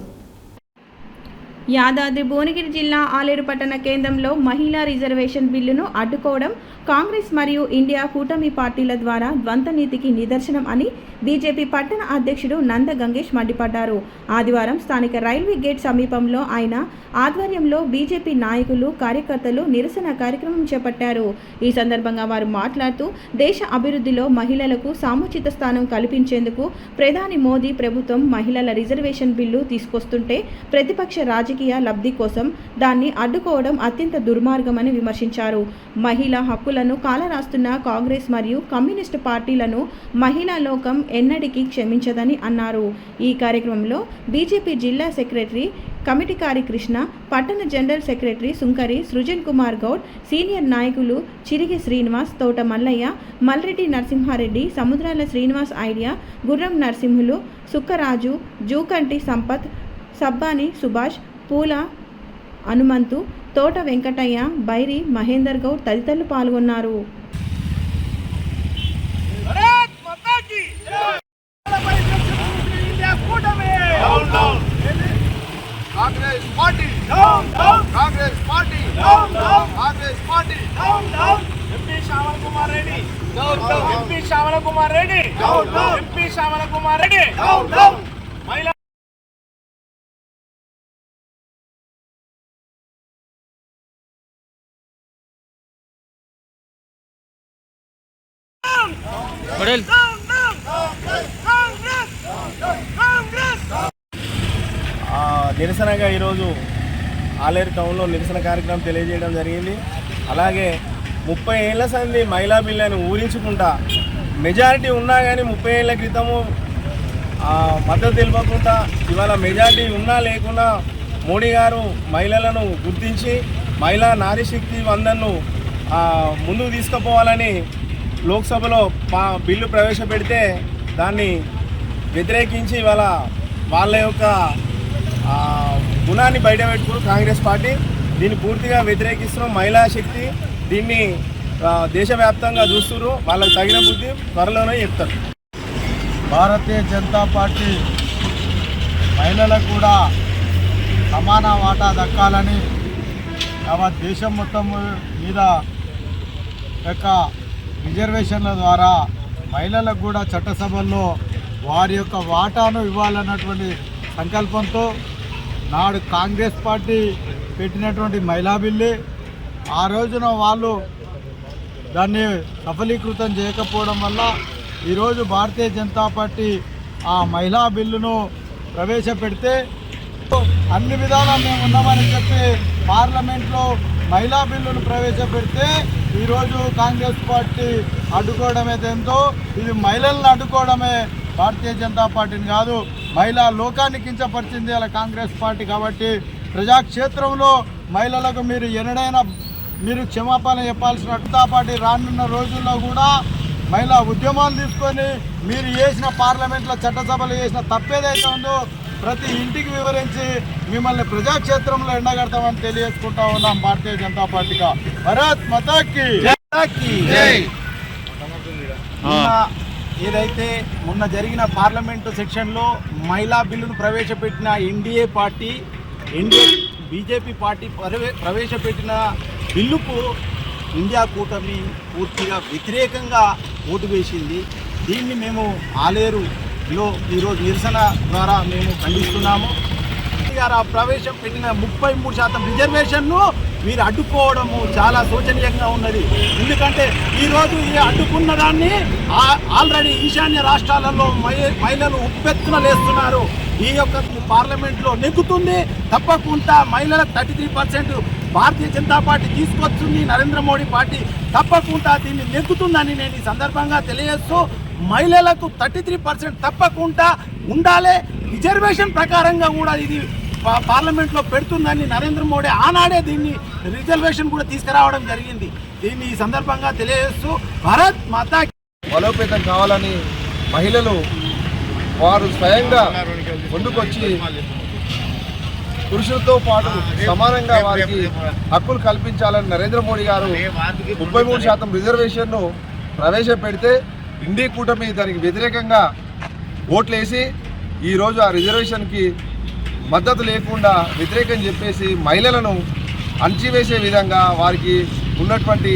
యాదాద్రి భువనగిరి జిల్లా ఆలేరు పట్టణ కేంద్రంలో మహిళా రిజర్వేషన్ బిల్లును అడ్డుకోవడం కాంగ్రెస్ మరియు ఇండియా కూటమి పార్టీల ద్వారా ద్వంద్వ నీతికి నిదర్శనం అని బీజేపీ పట్టణ అధ్యక్షుడు నంద గంగేష్ మండిపడ్డారు. ఆదివారం స్థానిక రైల్వే గేట్ సమీపంలో ఆయన ఆధ్వర్యంలో బీజేపీ నాయకులు, కార్యకర్తలు నిరసన కార్యక్రమం చేపట్టారు. ఈ సందర్భంగా వారు మాట్లాడుతూ దేశ అభివృద్ధిలో మహిళలకు సాముచిత స్థానం కల్పించేందుకు ప్రధాని మోదీ ప్రభుత్వం మహిళల రిజర్వేషన్ బిల్లు తీసుకొస్తుంటే ప్రతిపక్ష రాజకీయ లబ్ధి కోసం దాన్ని అడ్డుకోవడం అత్యంత దుర్మార్గమని విమర్శించారు. మహిళా హక్కులను కాలరాస్తున్న కాంగ్రెస్ మరియు కమ్యూనిస్టు పార్టీలను మహిళా లోకం ఎన్నటికీ క్షమించదని అన్నారు. ఈ కార్యక్రమంలో బీజేపీ జిల్లా సెక్రటరీ కమిటికారి కృష్ణ, పట్టణ జనరల్ సెక్రటరీ సుంకరి సృజన్ కుమార్ గౌడ్, సీనియర్ నాయకులు చిరిగి శ్రీనివాస్, తోట మల్లయ్య, మల్రెడ్డి నరసింహారెడ్డి, సముద్రాల శ్రీనివాస్ ఐడియా, గుర్రం నరసింహులు, సుక్కరాజు, జూకంటి సంపత్, సబ్బాని సుభాష్, పూల హనుమంతు, తోట వెంకటయ్య, బైరి మహేందర్ గౌడ్ తదితరులు పాల్గొన్నారు. Congress party down down, Congress party down down, Congress party down down. MP Shyamala Kumar Reddy down down, MP Shyamala Kumar Reddy down down, MP Shyamala Kumar Reddy down down. మహిళా నిరసనగా ఈరోజు ఆలేరు టౌన్లో నిరసన కార్యక్రమం తెలియజేయడం జరిగింది. అలాగే 30 ఏళ్ల సంది మహిళా బిల్లుని ఊరించుకుంటా మెజారిటీ ఉన్నా కానీ 30 ఏళ్ల క్రితము మద్దతు తెలిపకుండా ఇవాళ మెజారిటీ ఉన్నా లేకున్నా మోడీ గారు మహిళలను గుర్తించి మహిళా నారీశక్తి వందన్ను ముందుకు తీసుకుపోవాలని లోక్సభలో బిల్లు ప్రవేశపెడితే దాన్ని వ్యతిరేకించి ఇవాళ వాళ్ళ యొక్క గుణాన్ని బయటపెట్టుకుని కాంగ్రెస్ పార్టీ దీన్ని పూర్తిగా వ్యతిరేకిస్తున్నాం. మహిళా శక్తి దీన్ని దేశవ్యాప్తంగా చూస్తున్నారు. వాళ్ళకి తగిన బుద్ధి త్వరలోనే చెప్తారు. భారతీయ జనతా పార్టీ మహిళలకు కూడా సమాన వాటా దక్కాలని యావత్ దేశం మొత్తం మీద యొక్క రిజర్వేషన్ల ద్వారా మహిళలకు కూడా చట్టసభల్లో వారి యొక్క వాటాను ఇవ్వాలన్నటువంటి సంకల్పంతో నాడు కాంగ్రెస్ పార్టీ పెట్టినటువంటి మహిళా బిల్లు ఆ రోజున వాళ్ళు దాన్ని సఫలీకృతం చేయకపోవడం వల్ల ఈరోజు భారతీయ జనతా పార్టీ ఆ మహిళా బిల్లును ప్రవేశపెడితే అన్ని విధాలా మేము ఉన్నామని చెప్పి పార్లమెంట్లో మహిళా బిల్లును ప్రవేశపెడితే ఈరోజు కాంగ్రెస్ పార్టీ అడ్డుకోవడమేదేంతో ఇది మహిళలను అడ్డుకోవడమే భారతీయ జనతా పార్టీని కాదు, మహిళా లోకాన్ని కించపరిచింది అలా కాంగ్రెస్ పార్టీ. కాబట్టి ప్రజాక్షేత్రంలో మహిళలకు మీరు ఎన్నడైనా మీరు క్షమాపణ చెప్పాల్సిన జనతా పార్టీ రానున్న రోజుల్లో కూడా మహిళా ఉద్యమాలు తీసుకొని మీరు చేసిన పార్లమెంట్లో చట్టసభలు చేసిన తప్పేదైతే ఉందో ప్రతి ఇంటికి వివరించి మిమ్మల్ని ప్రజాక్షేత్రంలో ఎండగడతామని తెలియజేసుకుంటా ఉన్నాం భారతీయ జనతా పార్టీగా. భారత్ మాతాకి జై. ఏదైతే మొన్న జరిగిన పార్లమెంటు సెక్షన్లో మహిళా బిల్లును ప్రవేశపెట్టిన బీజేపీ పార్టీ ప్రవేశపెట్టిన బిల్లుకు ఇండియా కూటమి పూర్తిగా వ్యతిరేకంగా ఓటు వేసింది. దీన్ని మేము ఆలేరులో ఈరోజు నిరసన ద్వారా మేము ఖండిస్తున్నాము. గారు ప్రవేశపెట్టిన 33% రిజర్వేషన్ను మీరు అడ్డుకోవడము చాలా శోచనీయంగా ఉన్నది. ఎందుకంటే ఈరోజు ఈ అడ్డుకున్న దాన్ని ఆల్రెడీ ఈశాన్య రాష్ట్రాలలో మహిళలు ఉప్పెత్తున లేస్తున్నారు. ఈ యొక్క పార్లమెంట్లో నెగ్గుతుంది. తప్పకుండా మహిళలకు 33% భారతీయ జనతా పార్టీ తీసుకొస్తుంది. నరేంద్ర మోడీ పార్టీ తప్పకుండా దీన్ని నెగ్గుతుందని నేను ఈ సందర్భంగా తెలియజేస్తూ మహిళలకు 33% తప్పకుండా ఉండాలి. రిజర్వేషన్ ప్రకారంగా కూడా ఇది పార్లమెంట్లో పెడుతుందని నరేంద్ర మోడీ ఆనాడే దీన్ని రిజర్వేషన్ కూడా తీసుకురావడం జరిగింది. దీన్ని ఈ సందర్భంగా తెలియజేస్తూ భారత్ మాతా బలోపేతం కావాలని మహిళలు వారు స్వయంగా ముందుకొచ్చి పురుషులతో పాటు సమానంగా వారికి హక్కులు కల్పించాలని నరేంద్ర మోడీ గారు 33% రిజర్వేషన్ను ప్రవేశపెడితే ఇండియా కూటమి దానికి వ్యతిరేకంగా ఓట్లేసి ఈరోజు ఆ రిజర్వేషన్కి మద్దతు లేకుండా వ్యతిరేకం చెప్పేసి మహిళలను అణచివేసే విధంగా వారికి ఉన్నటువంటి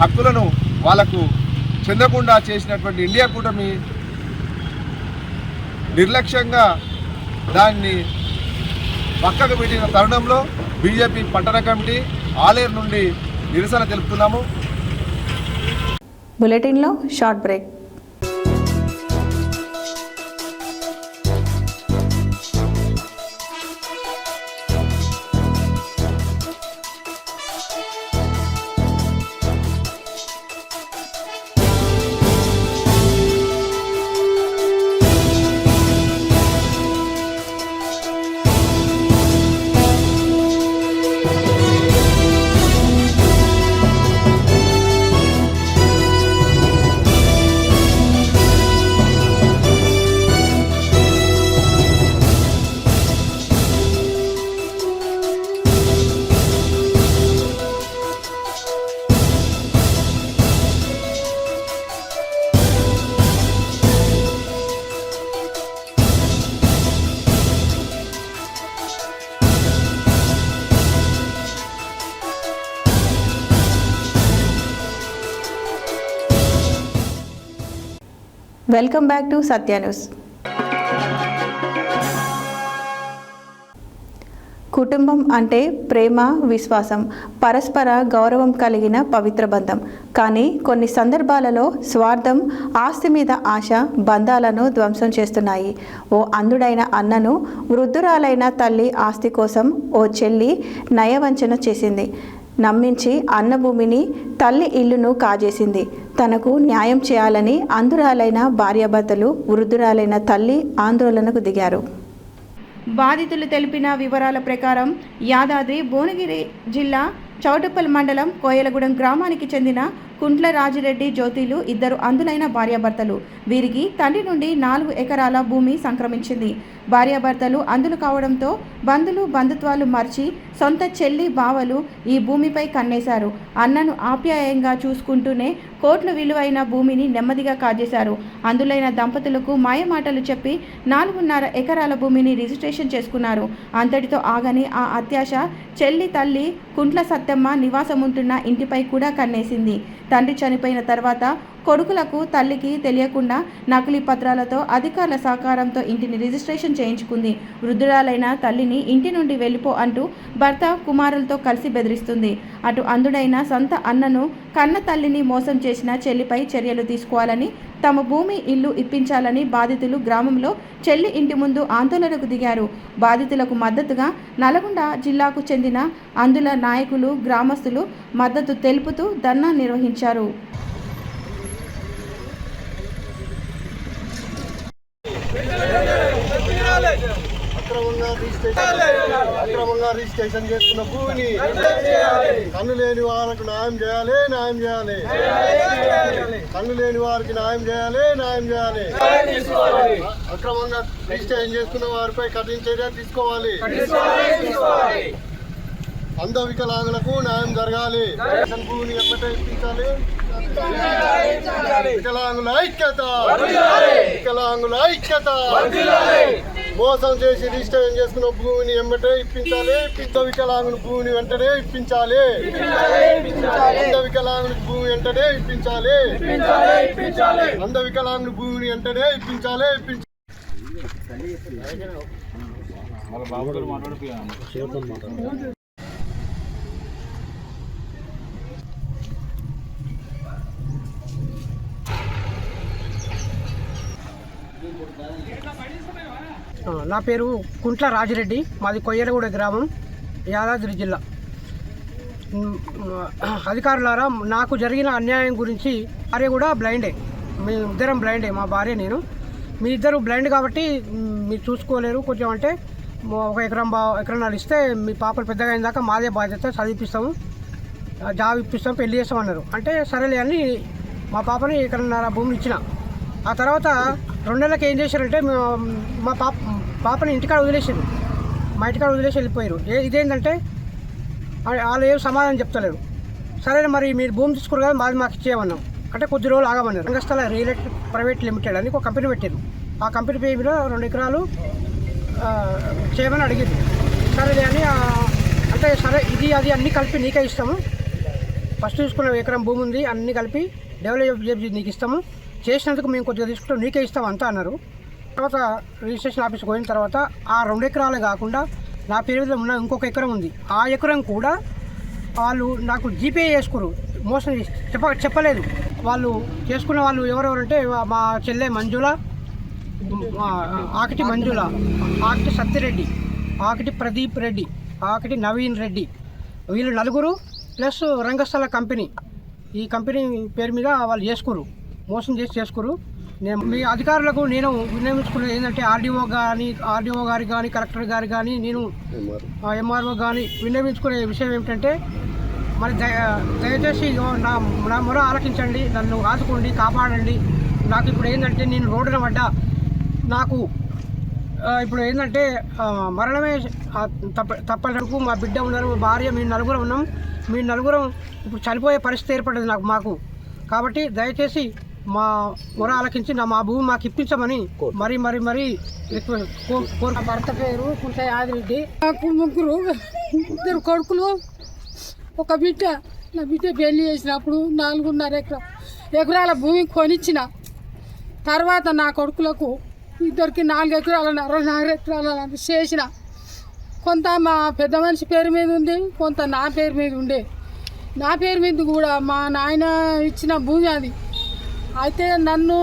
హక్కులను వాళ్లకు చెందకుండా చేసినటువంటి ఇండియా కూటమి నిర్లక్ష్యంగా దాన్ని పక్కకు పెట్టిన తరుణంలో బీజేపీ పట్టణ కమిటీ ఆలేరు నుండి నిరసన తెలుపుతున్నాము. బులెటిన్లో short break. Welcome back to Satya news. కుటుంబం అంటే ప్రేమ, విశ్వాసం, పరస్పర గౌరవం కలిగిన పవిత్ర బంధం. కానీ కొన్ని సందర్భాలలో స్వార్థం, ఆస్తి మీద ఆశ బంధాలను ధ్వంసం చేస్తున్నాయి. ఓ అంధుడైన అన్నను వృద్ధురాలైన తల్లి ఆస్తి కోసం ఓ చెల్లి నయవంచన చేసింది. నమ్మించి అన్న భూమిని, తల్లి ఇల్లును కాజేసింది. తనకు న్యాయం చేయాలని అంధురాలైన భార్యాభర్తలు, వృద్ధురాలైన తల్లి ఆందోళనకు దిగారు. బాధితులు తెలిపిన వివరాల ప్రకారం యాదాద్రి భువనగిరి జిల్లా చౌటుప్పల్ మండలం కోయలగూడెం గ్రామానికి చెందిన కుంట్ల రాజిరెడ్డి జ్యోతిలు ఇద్దరు అందులైన భార్యాభర్తలు. వీరికి తండ్రి నుండి 4 ఎకరాల భూమి సంక్రమించింది. భార్యాభర్తలు అందులు కావడంతో బంధుత్వాలు మర్చి సొంత చెల్లి బావలు ఈ భూమిపై కన్నేశారు. అన్నను ఆప్యాయంగా చూసుకుంటూనే కోట్ల విలువైన భూమిని నెమ్మదిగా కాజేశారు. అందులైన దంపతులకు మాయమాటలు చెప్పి 4.5 ఎకరాల భూమిని రిజిస్ట్రేషన్ చేసుకున్నారు. అంతటితో ఆగని ఆ అత్యాశ చెల్లి తల్లి కుంట్ల సత్తెమ్మ నివాసముంటున్న ఇంటిపై కూడా కన్నేసింది. తండ్రి చనిపోయిన తర్వాత కొడుకులకు తల్లికి తెలియకుండా నకిలీ పత్రాలతో అధికారుల సహకారంతో ఇంటిని రిజిస్ట్రేషన్ చేయించుకుంది. వృద్ధురాలైన తల్లిని ఇంటి నుండి వెళ్ళిపో అంటూ భర్త కుమారులతో కలిసి బెదిరిస్తుంది. అటు అందుడైన సొంత అన్నను కన్న తల్లిని మోసం చేసిన చెల్లిపై చర్యలు తీసుకోవాలని, తమ భూమి ఇల్లు ఇప్పించాలని బాధితులు గ్రామంలో చెల్లి ఇంటి ముందు ఆందోళనకు దిగారు. బాధితులకు మద్దతుగా నల్గొండ జిల్లాకు చెందిన అందుల నాయకులు గ్రామస్తులు మద్దతు తెలుపుతూ ధర్నా నిర్వహించారు. అక్రమంగా రిజిస్ట్రేషన్ చేసుకున్న భూమిని కన్ను లేని వారికి న్యాయం చేయాలి, న్యాయం చేయాలి. కన్ను లేని వారికి న్యాయం చేయాలి, న్యాయం చేయాలి. అక్రమంగా రిజిస్ట్రేషన్ చేసుకున్న వారిపై కఠిన చర్య తీసుకోవాలి. అంధ వికలాంగులకు న్యాయం జరగాలి. భూమిని ఎప్పటి ఇప్పించాలి. వికలాంగుల ఐక్యత, వికలాంగుల ఐక్యత. మోసం చేసి రిజిస్ట్రేషన్ చేసుకున్న భూమిని వెంబటే ఇప్పించాలి. వికలాంగుల భూమిని వెంటనే ఇప్పించాలి. అంధ వికలాంగుల భూమి వెంటనే ఇప్పించాలి. అంధ వికలాంగుల భూమిని వెంటనే ఇప్పించాలి. నా పేరు కుంట్ల రాజిరెడ్డి, మాది కొయ్యలగూడ గ్రామం, యాదాద్రి జిల్లా. అధికారులారా, నాకు జరిగిన అన్యాయం గురించి భార్య కూడా బ్లైండే, మీ ఇద్దరం బ్లైండే, మా భార్య నేను. మీ ఇద్దరు బ్లైండ్ కాబట్టి మీరు చూసుకోలేరు. కొంచెం అంటే 1 ఎకరం ఇస్తే మీ పాపలు పెద్దగా అయిన దాకా మాదే బాధ్యత, చదివిపిస్తాము, జాబ్ ఇప్పిస్తాము, పెళ్లి చేస్తామన్నారు. అంటే సరేలే అని మా పాపని 1.5 ఎకరం భూమిని ఇచ్చిన. ఆ తర్వాత 2 నెలలకు ఏం చేశారంటే మా పాపని ఇంటికాడ వదిలేసారు, మా ఇంటికాడ వదిలేసి వెళ్ళిపోయారు. ఇదేంటంటే వాళ్ళు ఏం సమాధానం చెప్తలేరు. సరే మరి మీరు భూమి తీసుకున్నారు కదా, మాది మాకు ఇచ్చేయమన్నాం. అంటే కొద్ది రోజులు ఆగమన్నారు. రంగస్థల రియల్ ఎస్టేట్ ప్రైవేట్ లిమిటెడ్ అని ఒక కంపెనీ పెట్టారు. ఆ కంపెనీ పేరులో 2 ఎకరాలు చేయమని అడిగింది. సరే అని అంటే సరే ఇది అది అన్నీ కలిపి నీకే ఇస్తాము, ఫస్ట్ తీసుకున్న 1 ఎకరం భూమి ఉంది, అన్నీ కలిపి డెవలప్ చేసి నీకు ఇస్తాము, చేసినందుకు మేము కొద్దిగా తీసుకుంటాం, నీకే ఇస్తాం అంతా అన్నారు. తర్వాత రిజిస్ట్రేషన్ ఆఫీస్కి పోయిన తర్వాత ఆ 2 ఎకరాలే కాకుండా నా పేరు మీద ఉన్న ఇంకొక ఎకరం ఉంది. ఆ ఎకరం కూడా వాళ్ళు నాకు జీపే చేసుకురు, మోసం చెప్పలేదు. వాళ్ళు చేసుకున్న వాళ్ళు ఎవరెవరంటే మా చెల్లె మంజుల, ఆకటి మంజుల, ఆకటి సత్యరెడ్డి, ఆకటి ప్రదీప్ రెడ్డి, ఆకటి నవీన్ రెడ్డి, వీళ్ళు 4 ప్లస్ రంగస్థల కంపెనీ. ఈ కంపెనీ పేరు మీద వాళ్ళు చేసుకోరు, మోసం చేసి చేసుకోరు. నేను మీ అధికారులకు నేను విన్నవించుకునేది ఏంటంటే ఆర్డీఓ గారికి కానీ కలెక్టర్ గారికి కానీ నేను ఎంఆర్ఓ కానీ విన్నవించుకునే విషయం ఏమిటంటే మరి దయచేసి నా మొర ఆలకించండి, నన్ను ఆదుకోండి, కాపాడండి. నాకు ఇప్పుడు ఏంటంటే నేను రోడ్డున పడ్డా, నాకు ఇప్పుడు ఏంటంటే మరణమే తప్పలకు మా బిడ్డ ఉన్నారు, మా భార్య, మేము 4 ఉన్నాం. మీ 4 ఇప్పుడు చనిపోయే పరిస్థితి ఏర్పడింది నాకు. కాబట్టి దయచేసి మా మొర ఆలకించి మా భూమి మాకు ఇప్పించమని మరి కోరిక. భర్త పేరు కుంట్ల యాదిరెడ్డి. నాకు 2 కొడుకులు, 1 బిడ్డ. నా బిడ్డ పెళ్లి చేసినప్పుడు 4.5 ఎకరాల భూమి కొనిచ్చిన తర్వాత నా కొడుకులకు ఇద్దరికి 4 ఎకరాల చేసిన. కొంత మా పెద్ద మనిషి పేరు మీద ఉంది, కొంత నా పేరు మీద ఉండే. నా పేరు మీద కూడా మా నాయన ఇచ్చిన భూమి అది. అయితే నన్ను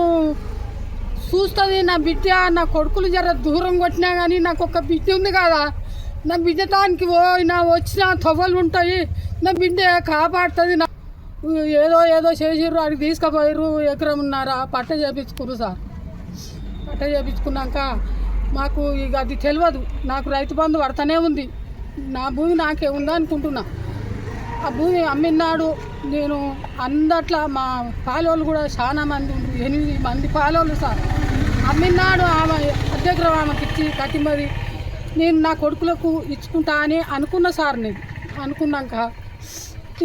చూస్తుంది నా బిడ్డ, నా కొడుకులు జర దూరం కొట్టినా కానీ నాకు 1 బిడ్డ ఉంది కదా, నా బిడ్డ తానికి పోయినా వచ్చిన తవ్వలు ఉంటాయి, నా బిడ్డ కాపాడుతుంది. ఏదో చేసిర్రు, అడిగి తీసుకుపోయారు. 1.5 ఎకరం పట్ట చేపించుకున్నారు సార్. పట్ట చేపించుకున్నాక మాకు ఇక అది తెలియదు. నాకు రైతు బంధు పడతానే ఉంది, నా భూమి నాకే ఉందా అనుకుంటున్నా. ఆ భూమి అమ్మినాడు. నేను అందట్లా మా పాలోళ్ళు కూడా చాలా మంది ఉండ్రు, 8 మంది పాలోళ్ళు సార్. అమ్మినాడు ఆమె అద్దెగ్రం ఆమెకి ఇచ్చి కట్టిమది నేను నా కొడుకులకు ఇచ్చుకుంటా అని అనుకున్నా సార్. నేను అనుకున్నాక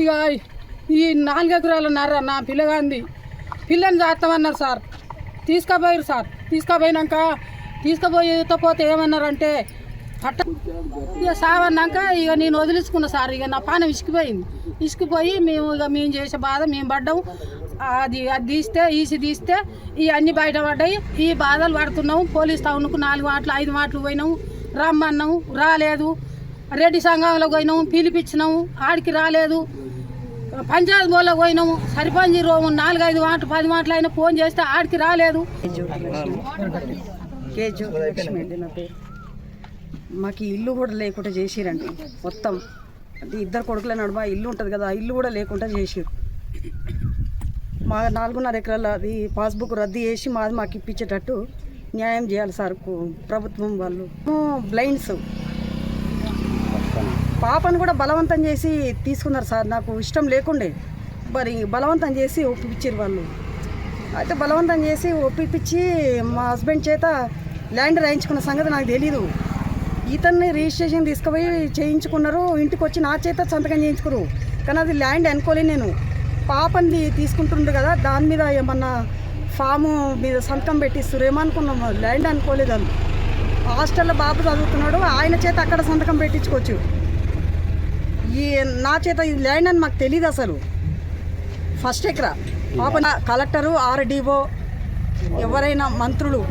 ఇక ఈ 4 ఎకరాలన్నర నా పిల్లగాంది పిల్లని చేస్తామన్నారు సార్. తీసుకుపోయారు సార్. తీసుకుపోతే ఏమన్నారంటే పట్ట ఇక సావన్నాక ఇక నేను వదిలించుకున్నా సార్. ఇక నా పానం ఇసుకుపోయి మేము చేసే బాధ మేము పడ్డాము. అది తీస్తే ఇవన్నీ బయటపడ్డాయి. ఈ బాధలు పడుతున్నాము. పోలీస్ టౌన్కు 4 మాటలు 5 మాటలు పోయినాము. రమ్మన్నాము, రాలేదు. రెడ్డి సంఘంలో పోయినాము, పిలిపించినాము, ఆడికి రాలేదు. పంచాయతీ బోర్లోకి పోయినాము, సర్పంచ్ 4-5 మాటలు 10 మాటలు అయినా ఫోన్ చేస్తే ఆడికి రాలేదు. మాకు ఇల్లు కూడా లేకుండా చేసిరండి. మొత్తం అంటే 2 కొడుకుల నడుమ ఇల్లు ఉంటుంది కదా, ఇల్లు కూడా లేకుండా చేసిరు. మా 4.5 ఎకరాల అది పాస్బుక్ రద్దు చేసి మాకు ఇప్పించేటట్టు న్యాయం చేయాలి సార్ ప్రభుత్వం వాళ్ళు. బ్లైండ్స్ పాపను కూడా బలవంతం చేసి తీసుకున్నారు సార్. నాకు ఇష్టం లేకుండే మరి బలవంతం చేసి ఒప్పించారు వాళ్ళు. అయితే బలవంతం చేసి ఒప్పించి మా హస్బెండ్ చేత ల్యాండ్ రాయించుకున్న సంగతి నాకు తెలీదు. ఇతన్ని రిజిస్ట్రేషన్ తీసుకుపోయి చేయించుకున్నారు. ఇంటికి వచ్చి నా చేత సంతకం చేయించుకున్నారు. కానీ అది ల్యాండ్ అనుకోలే. నేను పాపని తీసుకుంటుండ్రు కదా, దాని మీద ఏమన్నా ఫాము మీద సంతకం పెట్టిస్తారు ఏమనుకున్నాము. ల్యాండ్ అనుకోలేదు. అది హాస్టల్లో బాబు చదువుతున్నాడు, ఆయన చేత అక్కడ సంతకం పెట్టించుకోవచ్చు. నా చేత ఇది ల్యాండ్ అని మాకు తెలియదు అసలు. ఫస్ట్ ఎకరా పాప కలెక్టరు, ఆర్డీఓ ఎవరైనా మంత్రులు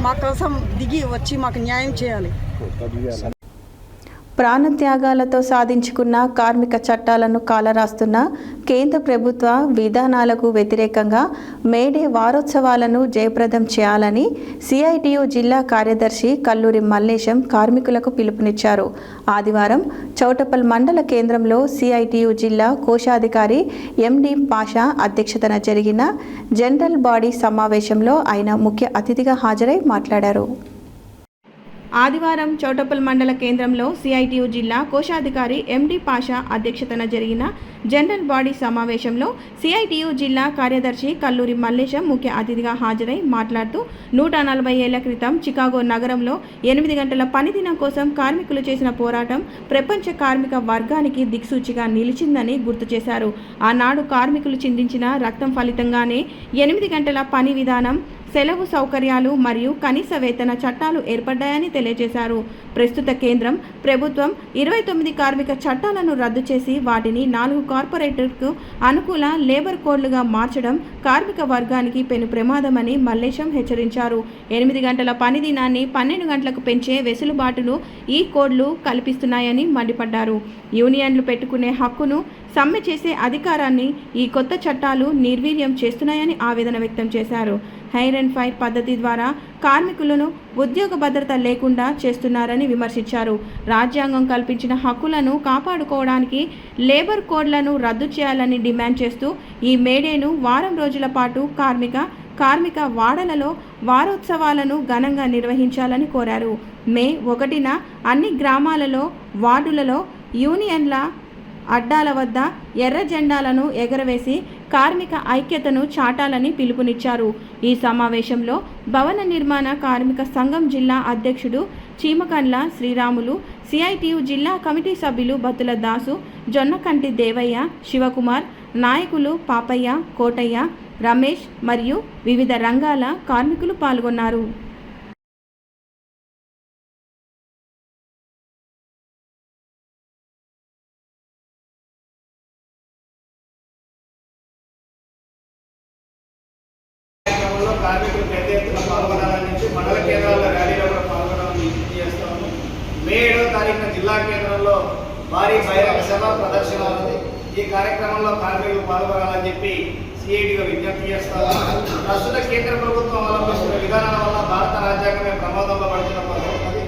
మా కోసం దిగి వచ్చి మాకు న్యాయం చేయాలి. ప్రాణత్యాగాలతో సాధించుకున్న కార్మిక చట్టాలను కాలరాస్తున్న కేంద్ర ప్రభుత్వ విధానాలకు వ్యతిరేకంగా మేడే వారోత్సవాలను జయప్రదం చేయాలని సిఐటియు జిల్లా కార్యదర్శి కల్లూరి మల్లేశం కార్మికులకు పిలుపునిచ్చారు. ఆదివారం చౌటపల్ మండల కేంద్రంలో సిఐటియు జిల్లా కోశాధికారి ఎండి పాషా అధ్యక్షతన జరిగిన జనరల్ బాడీ సమావేశంలో ఆయన ముఖ్య అతిథిగా హాజరై మాట్లాడారు. ఆదివారం చౌటపల్ మండల కేంద్రంలో సిఐటియు జిల్లా కోశాధికారి ఎండి పాషా అధ్యక్షతన జరిగిన జనరల్ బాడీ సమావేశంలో సిఐటియు జిల్లా కార్యదర్శి కల్లూరి మల్లేశం ముఖ్య అతిథిగా హాజరై మాట్లాడుతూ 140 ఏళ్ల క్రితం చికాగో నగరంలో 8 గంటల పని దినం కోసం కార్మికులు చేసిన పోరాటం ప్రపంచ కార్మిక వర్గానికి దిక్సూచిగా నిలిచిందని గుర్తు చేశారు. ఆనాడు కార్మికులు చిందించిన రక్తం ఫలితంగానే 8 గంటల పని విధానం, సెలవు సౌకర్యాలు మరియు కనీస వేతన చట్టాలు ఏర్పడ్డాయని తెలియజేశారు. ప్రస్తుత కేంద్రం ప్రభుత్వం 29 కార్మిక చట్టాలను రద్దు చేసి వాటిని 4 కార్పొరేటర్కు అనుకూల లేబర్ కోడ్లుగా మార్చడం కార్మిక వర్గానికి పెను ప్రమాదమని మల్లేశం హెచ్చరించారు. 8 గంటల పని దినాన్ని 12 గంటలకు పెంచే వెసులుబాటును ఈ కోడ్లు కల్పిస్తున్నాయని మండిపడ్డారు. యూనియన్లు పెట్టుకునే హక్కును, సమ్మె చేసే అధికారాన్ని ఈ కొత్త చట్టాలు నిర్వీర్యం చేస్తున్నాయని ఆవేదన వ్యక్తం చేశారు. హైర్ అండ్ ఫైర్ పద్ధతి ద్వారా కార్మికులను ఉద్యోగ భద్రత లేకుండా చేస్తున్నారని విమర్శించారు. రాజ్యాంగం కల్పించిన హక్కులను కాపాడుకోవడానికి లేబర్ కోడ్లను రద్దు చేయాలని డిమాండ్ చేస్తూ ఈ మేడేను వారం రోజుల పాటు కార్మిక వాడలలో వారోత్సవాలను ఘనంగా నిర్వహించాలని కోరారు. మే 1న అన్ని గ్రామాలలో, వార్డులలో యూనియన్ల అడ్డాల వద్ద ఎర్ర జెండాలను ఎగరవేసి కార్మిక ఐక్యతను చాటాలని పిలుపునిచ్చారు. ఈ సమావేశంలో భవన నిర్మాణ కార్మిక సంఘం జిల్లా అధ్యక్షుడు చీమకండ్ల శ్రీరాములు, సిఐటియు జిల్లా కమిటీ సభ్యులు బత్తుల దాసు, జొన్నకంటి దేవయ్య, శివకుమార్, నాయకులు పాపయ్య, కోటయ్య, రమేష్ మరియు వివిధ రంగాల కార్మికులు పాల్గొన్నారు. కార్మికులు పెద్ద ఎత్తున పాల్గొనాలని మండల కేంద్రాల్లో ర్యాలీలో కూడా పాల్గొనాలని విజ్ఞప్తి చేస్తాము. మే 7వ తారీఖున జిల్లా కేంద్రంలో భారీ బహిరంగ సభ ప్రదర్శన ఉంది. ఈ కార్యక్రమంలో కార్మికులు పాల్గొనాలని చెప్పి సిఐటిగా విజ్ఞప్తి చేస్తాము. ప్రస్తుత కేంద్ర ప్రభుత్వం అవలంబిస్తున్న విధానాల వల్ల భారత రాజ్యాంగమే ప్రమాదంలో పడుతున్న పరిస్థితి.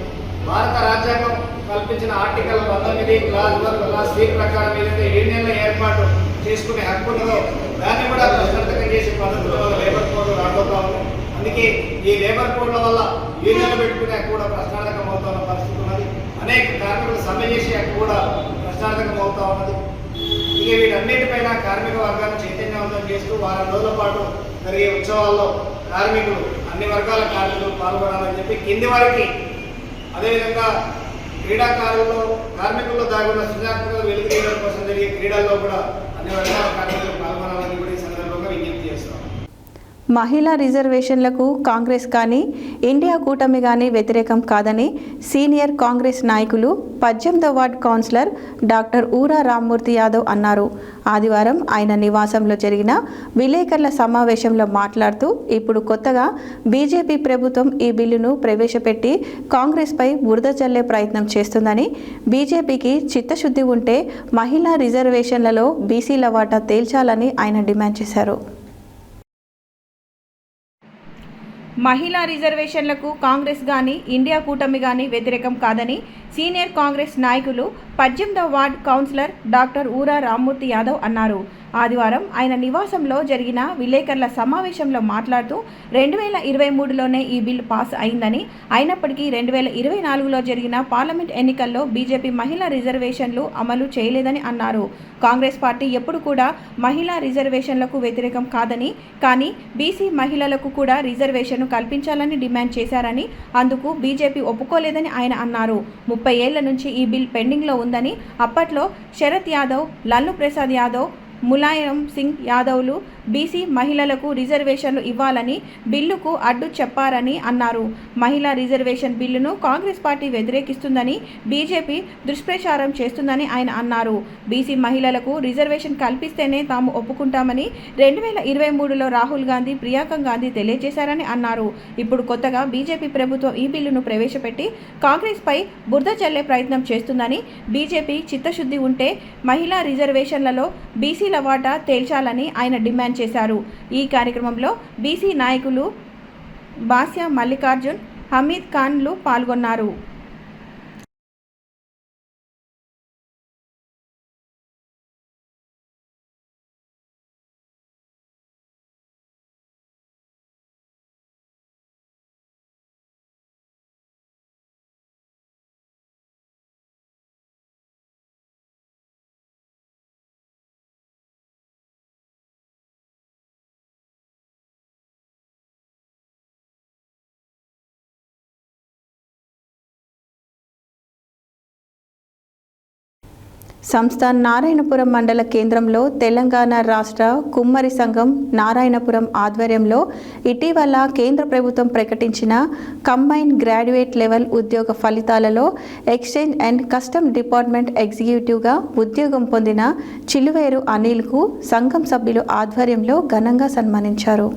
భారత రాజ్యాంగం కల్పించిన ఆర్టికల్ 19 క్లాస్ 3 ప్రకారం ఏదైతే యూనియన్ల ఏర్పాటు చేసుకునే హక్కు ఉన్నదో దాన్ని కూడా ప్రశ్నార్థకం చేసే పద్ధతిలో లేబర్ కోడ్లు రాబోతా ఉన్నాయి. అందుకే ఈ లేబర్ కోడ్ల వల్ల యూనియన్లు పెట్టుకునే హక్కు కూడా ప్రశ్నార్థకం అవుతున్న పరిస్థితి ఉన్నది. అనేక కార్మికులు సమ్మె చేసే హక్కు కూడా ప్రశ్నార్థకం అవుతా ఉన్నది. ఇక వీటన్నిటిపైన కార్మిక వర్గాన్ని చైతన్యవంతం చేస్తూ వారం రోజుల పాటు జరిగే ఉత్సవాల్లో కార్మికులు అన్ని వర్గాల కార్మికులు పాల్గొనాలని చెప్పి కింది వారికి అదేవిధంగా క్రీడాకారుల్లో కార్మికుల్లో దాగున్న సృజనాత్మకత వెలుగుతీయడం కోసం జరిగే క్రీడల్లో కూడా అన్ని వర్గాల కార్మికులు పాల్గొనాలని కూడా ఈ సందర్భంగా విజ్ఞప్తి చేస్తాం. మహిళా రిజర్వేషన్లకు కాంగ్రెస్ కానీ ఇండియా కూటమి కానీ వ్యతిరేకం కాదని సీనియర్ కాంగ్రెస్ నాయకులు 18వ వార్డ్ కౌన్సిలర్ డాక్టర్ ఊరా రామ్మూర్తి యాదవ్ అన్నారు. ఆదివారం ఆయన నివాసంలో జరిగిన విలేకరుల సమావేశంలో మాట్లాడుతూ ఇప్పుడు కొత్తగా బీజేపీ ప్రభుత్వం ఈ బిల్లును ప్రవేశపెట్టి కాంగ్రెస్పై బురద చల్లే ప్రయత్నం చేస్తుందని, బీజేపీకి చిత్తశుద్ధి ఉంటే మహిళా రిజర్వేషన్లలో బీసీల వాటా తేల్చాలని ఆయన డిమాండ్ చేశారు. మహిళా రిజర్వేషన్లకు కాంగ్రెస్ కానీ ఇండియా కూటమి కానీ వ్యతిరేకం కాదని సీనియర్ కాంగ్రెస్ నాయకులు 18వ వార్డ్ కౌన్సిలర్ డాక్టర్ ఊరా రామ్మూర్తి యాదవ్ అన్నారు. ఆదివారం ఆయన నివాసంలో జరిగిన విలేకరుల సమావేశంలో మాట్లాడుతూ 2023లోనే ఈ బిల్లు పాస్ అయిందని, అయినప్పటికీ 2024లో జరిగిన పార్లమెంట్ ఎన్నికల్లో బీజేపీ మహిళా రిజర్వేషన్లు అమలు చేయలేదని అన్నారు. కాంగ్రెస్ పార్టీ ఎప్పుడు కూడా మహిళా రిజర్వేషన్లకు వ్యతిరేకం కాదని, కానీ బీసీ మహిళలకు కూడా రిజర్వేషన్ కల్పించాలని డిమాండ్ చేశారని, అందుకు బీజేపీ ఒప్పుకోలేదని ఆయన అన్నారు. 30 ఏళ్ల నుంచి ఈ బిల్ పెండింగ్లో ఉందని, అప్పట్లో శరత్ యాదవ్, లల్లు ప్రసాద్ యాదవ్, ములాయం సింగ్ యాదవ్లు బీసీ మహిళలకు రిజర్వేషన్లు ఇవ్వాలని బిల్లుకు అడ్డు చెప్పారని అన్నారు. మహిళా రిజర్వేషన్ బిల్లును కాంగ్రెస్ పార్టీ వ్యతిరేకిస్తుందని, బీజేపీ దుష్ప్రచారం చేస్తుందని ఆయన అన్నారు. బీసీ మహిళలకు రిజర్వేషన్ కల్పిస్తేనే తాము ఒప్పుకుంటామని 2023లో రాహుల్ గాంధీ, ప్రియాంక గాంధీ తెలియజేశారని అన్నారు. ఇప్పుడు కొత్తగా బీజేపీ ప్రభుత్వం ఈ బిల్లును ప్రవేశపెట్టి కాంగ్రెస్పై బురద చల్లే ప్రయత్నం చేస్తుందని, బీజేపీ చిత్తశుద్ధి ఉంటే మహిళా రిజర్వేషన్లలో బీసీల వాటా తేల్చాలని ఆయన డిమాండ్ చేశారు. ఈ కార్యక్రమంలో బీసీ నాయకులు బాస్యా మల్లికార్జున్, హమీద్ ఖాన్లు పాల్గొన్నారు. సంస్థ నారాయణపురం మండల కేంద్రంలో తెలంగాణ రాష్ట్ర కుమ్మరి సంఘం నారాయణపురం ఆధ్వర్యంలో ఇటీవల కేంద్ర ప్రభుత్వం ప్రకటించిన కంబైన్డ్ గ్రాడ్యుయేట్ లెవెల్ ఉద్యోగ ఫలితాలలో ఎక్స్చేంజ్ అండ్ కస్టమ్ డిపార్ట్మెంట్ ఎగ్జిక్యూటివ్గా ఉద్యోగం పొందిన చిలువేరు అనిల్కు సంఘం సభ్యులు ఆధ్వర్యంలో ఘనంగా సన్మానించారు.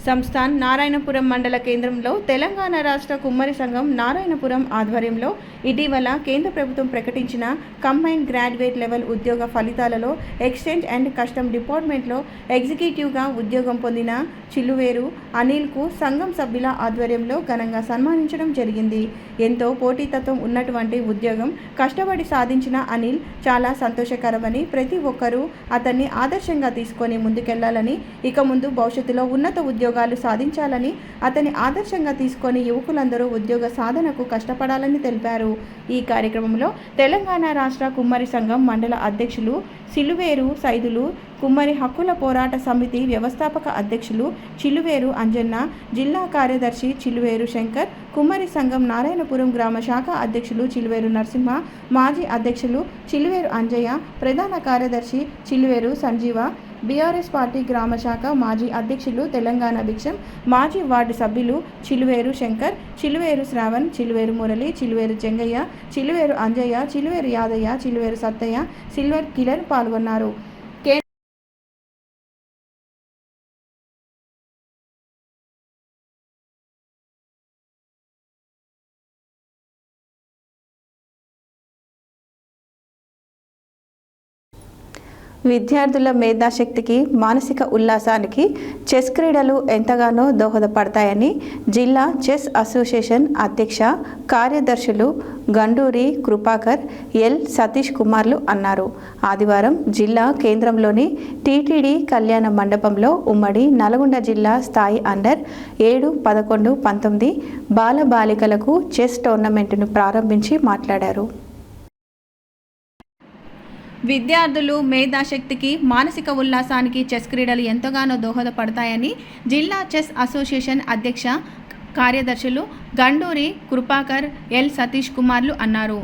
సంస్థాన్ నారాయణపురం మండల కేంద్రంలో తెలంగాణ రాష్ట్ర కుమ్మరి సంఘం నారాయణపురం ఆధ్వర్యంలో ఇటీవల కేంద్ర ప్రభుత్వం ప్రకటించిన కంబైన్డ్ గ్రాడ్యుయేట్ లెవెల్ ఉద్యోగ ఫలితాలలో ఎక్స్చేంజ్ అండ్ కస్టమ్ డిపార్ట్మెంట్లో ఎగ్జిక్యూటివ్గా ఉద్యోగం పొందిన చిలువేరు అనిల్కు సంఘం సభ్యుల ఆధ్వర్యంలో ఘనంగా సన్మానించడం జరిగింది. ఎంతో పోటీతత్వం ఉన్నటువంటి ఉద్యోగం కష్టపడి సాధించిన అనిల్ చాలా సంతోషకరమని, ప్రతి ఒక్కరూ అతన్ని ఆదర్శంగా తీసుకొని ముందుకెళ్లాలని, ఇక ముందు భవిష్యత్తులో ఉన్నత ఉద్యోగాలు సాధించాలని అతని ఆదర్శంగా తీసుకొని యువకులందరూ ఉద్యోగ సాధనకు కష్టపడాలని తెలిపారు. ఈ కార్యక్రమంలో తెలంగాణ రాష్ట్ర కుమ్మరి సంఘం మండల అధ్యక్షులు సిలువేరు సైదులు, కుమ్మరి హక్కుల పోరాట సమితి వ్యవస్థాపక అధ్యక్షులు చిలువేరు అంజన్న, జిల్లా కార్యదర్శి చిలువేరు శంకర్, కుమ్మరి సంఘం నారాయణపురం గ్రామ శాఖ అధ్యక్షులు చిలువేరు నరసింహ, మాజీ అధ్యక్షులు చిలువేరు అంజయ్య, ప్రధాన కార్యదర్శి చిలువేరు సంజీవ, బీఆర్ఎస్ పార్టీ గ్రామ శాఖ మాజీ అధ్యక్షులు తెలంగాణ భిక్షం, మాజీ వార్డు సభ్యులు చిలువేరు శంకర్, చిలువేరు శ్రావణ్, చిలువేరు మురళి, చిలువేరు చెంగయ్య, చిలువేరు అంజయ్య, చిలువేరు యాదయ్య, చిలువేరు సత్తయ్య, సిల్వర్ కిలర్ పాల్గొన్నారు. విద్యార్థుల మేధాశక్తికి, మానసిక ఉల్లాసానికి చెస్ క్రీడలు ఎంతగానో దోహదపడతాయని జిల్లా చెస్ అసోసియేషన్ అధ్యక్ష కార్యదర్శులు గండూరి కృపాకర్, ఎల్ సతీష్ కుమార్లు అన్నారు. ఆదివారం జిల్లా కేంద్రంలోని టీటీడీ కళ్యాణ మండపంలో ఉమ్మడి నల్గొండ జిల్లా స్థాయి అండర్ 7, 11, 19 బాలబాలికలకు చెస్ టోర్నమెంటును ప్రారంభించి మాట్లాడారు. విద్యార్థులు మేధాశక్తికి, మానసిక ఉల్లాసానికి చెస్ క్రీడలు ఎంతగానో దోహదపడతాయని జిల్లా చెస్ అసోసియేషన్ అధ్యక్ష కార్యదర్శులు గండూరి కృపాకర్, ఎల్ సతీష్ కుమార్లు అన్నారు.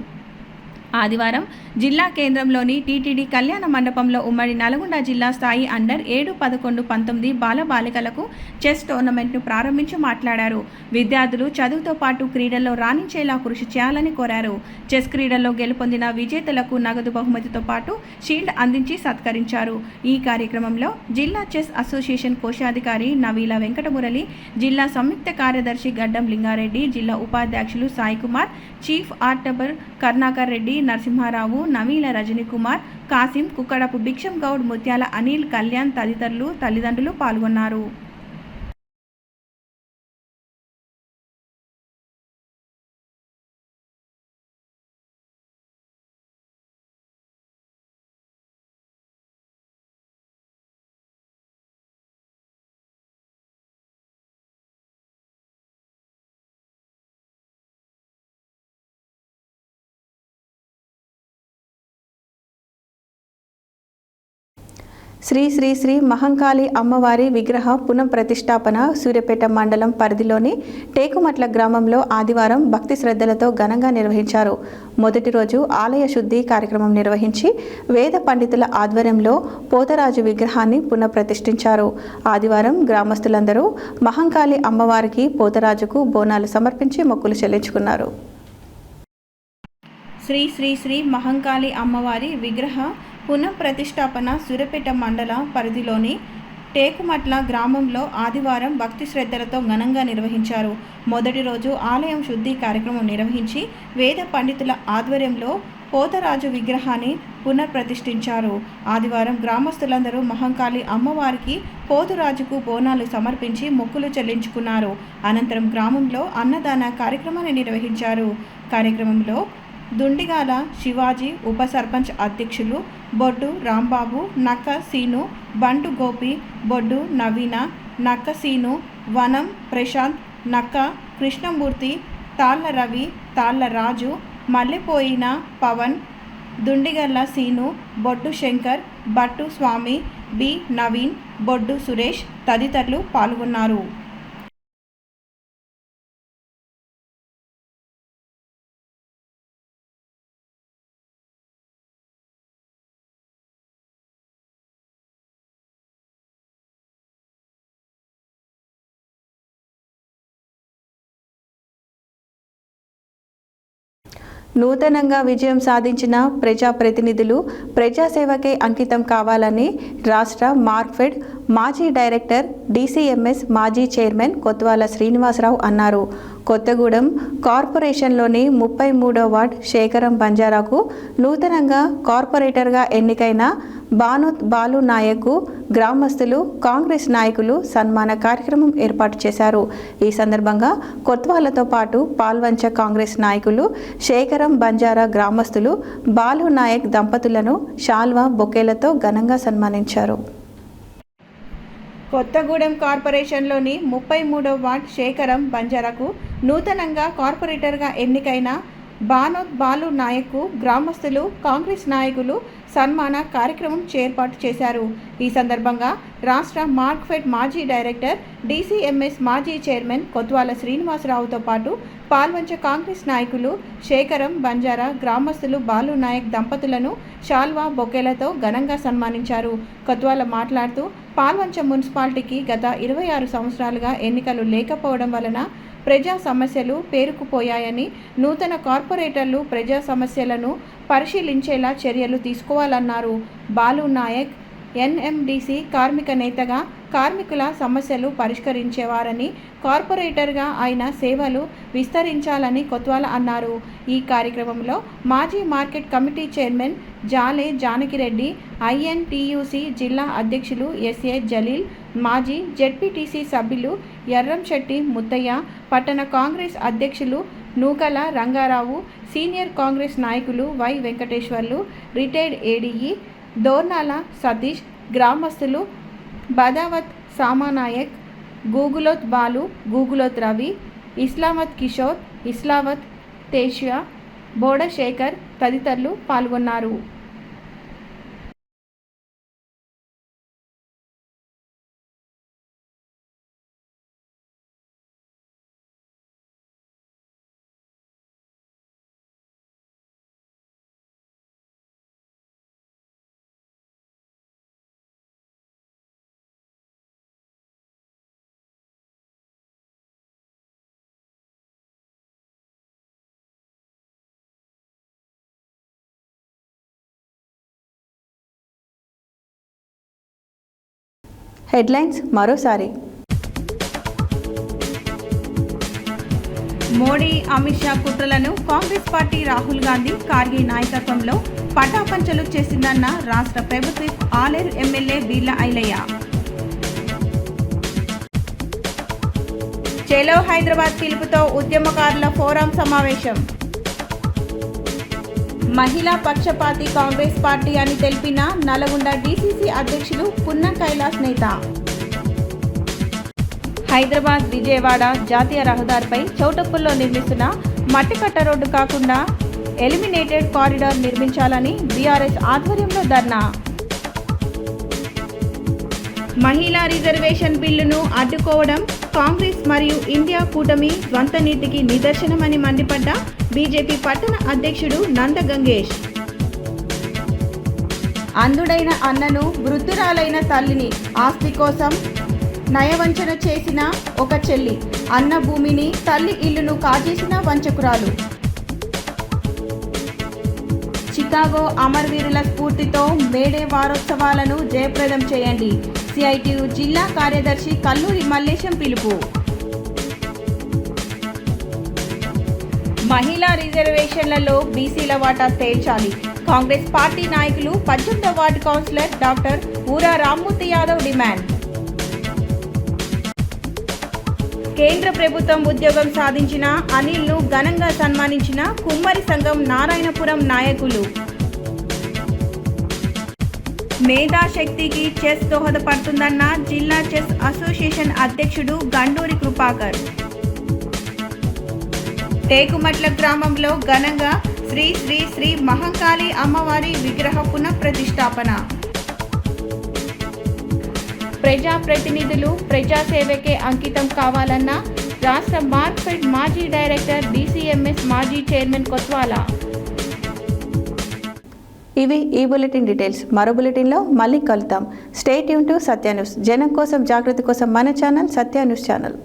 ఆదివారం జిల్లా కేంద్రంలోని టీటీడీ కళ్యాణ మండపంలో ఉమ్మడి నల్గొండ జిల్లా స్థాయి అండర్ 7, 11, 19 బాలబాలికలకు చెస్ టోర్నమెంట్ను ప్రారంభించి మాట్లాడారు. విద్యార్థులు చదువుతో పాటు క్రీడల్లో రాణించేలా కృషి చేయాలని కోరారు. చెస్ క్రీడల్లో గెలుపొందిన విజేతలకు నగదు బహుమతితో పాటు షీల్డ్ అందించి సత్కరించారు. ఈ కార్యక్రమంలో జిల్లా చెస్ అసోసియేషన్ కోశాధికారి నవీల వెంకటమురళి, జిల్లా సంయుక్త కార్యదర్శి గడ్డం లింగారెడ్డి, జిల్లా ఉపాధ్యక్షులు సాయి కుమార్, చీఫ్ ఆర్టబర్ కరుణాకర్ రెడ్డి, నరసింహారావు, నవీల రజనీకుమార్, కాసిం, కుక్కడపు భిక్షం గౌడ్, ముత్యాల అనిల్, కళ్యాణ్ తదితరులు తల్లిదండ్రులు పాల్గొన్నారు. శ్రీ శ్రీ శ్రీ మహంకాళి అమ్మవారి విగ్రహ పునఃప్రతిష్టాపన సూర్యాపేట మండలం పరిధిలోని టేకుమట్ల గ్రామంలో ఆదివారం భక్తి శ్రద్ధలతో ఘనంగా నిర్వహించారు. మొదటి రోజు ఆలయ శుద్ధి కార్యక్రమం నిర్వహించి వేద పండితుల ఆధ్వర్యంలో పోతరాజు విగ్రహాన్ని పునఃప్రతిష్ఠించారు. ఆదివారం గ్రామస్తులందరూ మహంకాళి అమ్మవారికి పోతరాజుకు బోనాలు సమర్పించి మొక్కులు చెల్లించుకున్నారు. శ్రీ శ్రీ శ్రీ మహంకాళి అమ్మవారి విగ్రహ పునఃప్రతిష్టాపన సూర్యాపేట మండల పరిధిలోని టేకుమట్ల గ్రామంలో ఆదివారం భక్తి శ్రద్ధలతో ఘనంగా నిర్వహించారు. మొదటి రోజు ఆలయం శుద్ధి కార్యక్రమం నిర్వహించి వేద పండితుల ఆధ్వర్యంలో పోతరాజు విగ్రహాన్ని పునఃప్రతిష్ఠించారు. ఆదివారం గ్రామస్తులందరూ మహంకాళి అమ్మవారికి పోతురాజుకు బోనాలు సమర్పించి మొక్కులు చెల్లించుకున్నారు. అనంతరం గ్రామంలో అన్నదాన కార్యక్రమాన్ని నిర్వహించారు. కార్యక్రమంలో దుండిగాల శివాజీ, ఉప సర్పంచ్ అధ్యక్షులు బొడ్డు రాంబాబు, నక్క సీను, బంటు గోపి, బొడ్డు నవీన, నక్క సీను, వనం ప్రశాంత్, నక్క కృష్ణమూర్తి, తాళ్ల రవి, తాళ్ల రాజు, మల్లెపోయిన పవన్, దుండిగల్ల సీను, బొడ్డు శంకర్, బట్టు స్వామి, బి నవీన్, బొడ్డు సురేష్ తదితరులు పాల్గొన్నారు. నూతనంగా విజయం సాధించిన ప్రజాప్రతినిధులు ప్రజాసేవకే అంకితం కావాలని రాష్ట్ర మార్క్ఫెడ్ మాజీ డైరెక్టర్, DCMS మాజీ చైర్మన్ కొత్వాల శ్రీనివాసరావు అన్నారు. కొత్తగూడెం కార్పొరేషన్లోని 33వ వార్డ్ శేఖరం బంజారాకు నూతనంగా కార్పొరేటర్గా ఎన్నికైన బానోత్ బాలు నాయక్కు గ్రామస్తులు, కాంగ్రెస్ నాయకులు సన్మాన కార్యక్రమం ఏర్పాటు చేశారు. ఈ సందర్భంగా కొత్వాలతో పాటు పాల్వంచ కాంగ్రెస్ నాయకులు, శేఖరం బంజారా గ్రామస్తులు బాలు నాయక్ దంపతులను శాల్వా, బొకేలతో ఘనంగా సన్మానించారు. కొత్తగూడెం కార్పొరేషన్లోని 33వ వార్డ్ శేఖరం బంజారాకు నూతనంగా కార్పొరేటర్గా ఎన్నికైన బానోత్ బాలు నాయక్కు గ్రామస్తులు, కాంగ్రెస్ నాయకులు సన్మాన కార్యక్రమం ఏర్పాటు చేశారు. ఈ సందర్భంగా రాష్ట్ర మార్క్ఫెడ్ మాజీ డైరెక్టర్, DCMS మాజీ చైర్మన్ కొత్వాల శ్రీనివాసరావుతో పాటు పాల్వంచ కాంగ్రెస్ నాయకులు శేఖరం బంజారా గ్రామస్తులు బాలు నాయక్ దంపతులను శాల్వా, బొకేలతో ఘనంగా సన్మానించారు. కొత్వాల మాట్లాడుతూ పాల్వంచ మున్సిపాలిటీకి గత 26 సంవత్సరాలుగా ఎన్నికలు లేకపోవడం వలన ప్రజా సమస్యలు పేరుకుపోయాయని, నూతన కార్పొరేటర్లు ప్రజా సమస్యలను పరిశీలించేలా చర్యలు తీసుకోవాలన్నారు. బాలు నాయక్ NMDC కార్మిక నేతగా కార్మికుల సమస్యలు పరిష్కరించేవారని, కార్పొరేటర్గా ఆయన సేవలు విస్తరించాలని కొత్వాల అన్నారు. ఈ కార్యక్రమంలో మాజీ మార్కెట్ కమిటీ చైర్మన్ జాలే జానకిరెడ్డి, INTUC జిల్లా అధ్యక్షులు SA జలీల్, మాజీ ZPTC సభ్యులు ఎర్రంశెట్టి ముత్తయ్య, పట్టణ కాంగ్రెస్ అధ్యక్షులు నూకల రంగారావు, సీనియర్ కాంగ్రెస్ నాయకులు Y Venkateswarlu, retired ADE Dornala Satish, గ్రామస్తులు బదావత్ సామానాయక్, గూగులోత్ బాలు, గూగులోత్ రవి, ఇస్లామత్ కిషోర్, ఇస్లావత్ తేష్యా, బోడ శేఖర్ తదితరులు పాల్గొన్నారు. హెడ్లైన్స్ మరోసారి. మోడీ అమిత్ షా కుట్రలను కాంగ్రెస్ పార్టీ రాహుల్ గాంధీ ఖార్గే నాయకత్వంలో పటాపంచలు చేసిందన్న రాష్ట్ర ప్రభుత్వ ఆలేరు ఎమ్మెల్యే బీర్ల ఐలయ్య. చలో హైదరాబాద్ పిలుపుతో ఉద్యమకారుల ఫోరం సమావేశం. మహిళా పక్షపాతి కాంగ్రెస్ పార్టీ అని తెలిపిన నల్గొండ డీసీసీ అధ్యక్షులు పున్నం కైలాస్ నేత. హైదరాబాద్ విజయవాడ జాతీయ రహదారిపై చౌటప్పుల్లో నిర్మిస్తున్న మట్టికట్ట రోడ్డు కాకుండా ఎలిమినేటెడ్ కారిడార్ నిర్మించాలని బీఆర్ఎస్ ఆధ్వర్యంలో ధర్నా. మహిళా రిజర్వేషన్ బిల్లును అడ్డుకోవడం కాంగ్రెస్ మరియు ఇండియా కూటమి ద్వంద్వ నీతికి నిదర్శనమని మండిపడ్డ బీజేపీ పట్టణ అధ్యక్షుడు నంద గంగేష్. అంధుడైన అన్నను వృద్ధురాలైన తల్లిని ఆస్తి కోసం నయవంచన చేసిన ఒక చెల్లి, అన్న భూమిని తల్లి ఇల్లును కాజేసిన వంచకురాలు. చికాగో అమరవీరుల స్ఫూర్తితో మేడే వారోత్సవాలను జయప్రదం చేయండి. సిఐటియు జిల్లా కార్యదర్శి కల్లూరి మల్లేశం పిలుపు. మహిళా రిజర్వేషన్లలో బీసీల వాటా తేల్చాలి. కాంగ్రెస్ పార్టీ నాయకులు 18వ వార్డు కౌన్సిలర్ డాక్టర్ ఊరా రామ్మూర్తి యాదవ్ డిమాండ్. కేంద్ర ప్రభుత్వం ఉద్యోగం సాధించిన అనిల్ను ఘనంగా సన్మానించిన కుమ్మరి సంఘం నారాయణపురం నాయకులు. మేధాశక్తికి చెస్ దోహదపడుతుందన్న జిల్లా చెస్ అసోసియేషన్ అధ్యక్షుడు గండూరి కృపాకర్. టేకుమట్ల గ్రామంలో ఘనంగా శ్రీ శ్రీ శ్రీ మహంకాళి అమ్మవారి విగ్రహ పునఃప్రతిష్ఠాపన. ప్రజాప్రతినిధులు ప్రజాసేవకే అంకితం కావాలన్న రాష్ట్ర మార్కెట్ మాజీ డైరెక్టర్ డీసీఎంఎస్ మాజీ చైర్మన్ కొత్వాల. ఇవి ఈ బులెటిన్ డీటెయిల్స్. మరో బులెటిన్లో మళ్ళీ కలుద్దాం. Stay tune to Satya news. జనం కోసం జాగృతి కోసం మన ఛానల్ సత్య న్యూస్ ఛానల్.